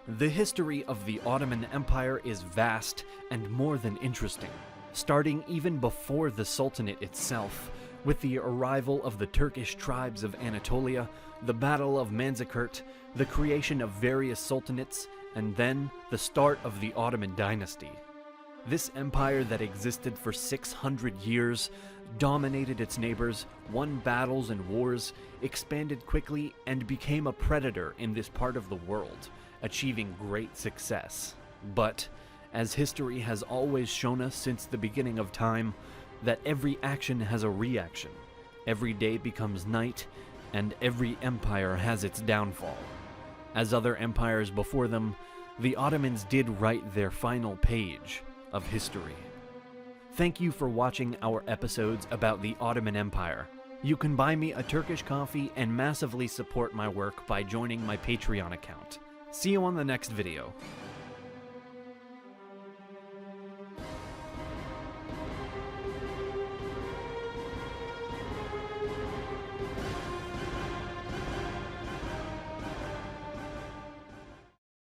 The history of the Ottoman Empire is vast and more than interesting, starting even before the Sultanate itself, with the arrival of the Turkish tribes of Anatolia, the Battle of Manzikert, the creation of various sultanates, and then the start of the Ottoman dynasty. This empire that existed for 600 years dominated its neighbors, won battles and wars, expanded quickly, and became a predator in this part of the world, achieving great success. But, as history has always shown us since the beginning of time, that every action has a reaction, every day becomes night, and every empire has its downfall. As other empires before them, the Ottomans did write their final page of history. Thank you for watching our episodes about the Ottoman Empire. You can buy me a Turkish coffee and massively support my work by joining my Patreon account. See you on the next video.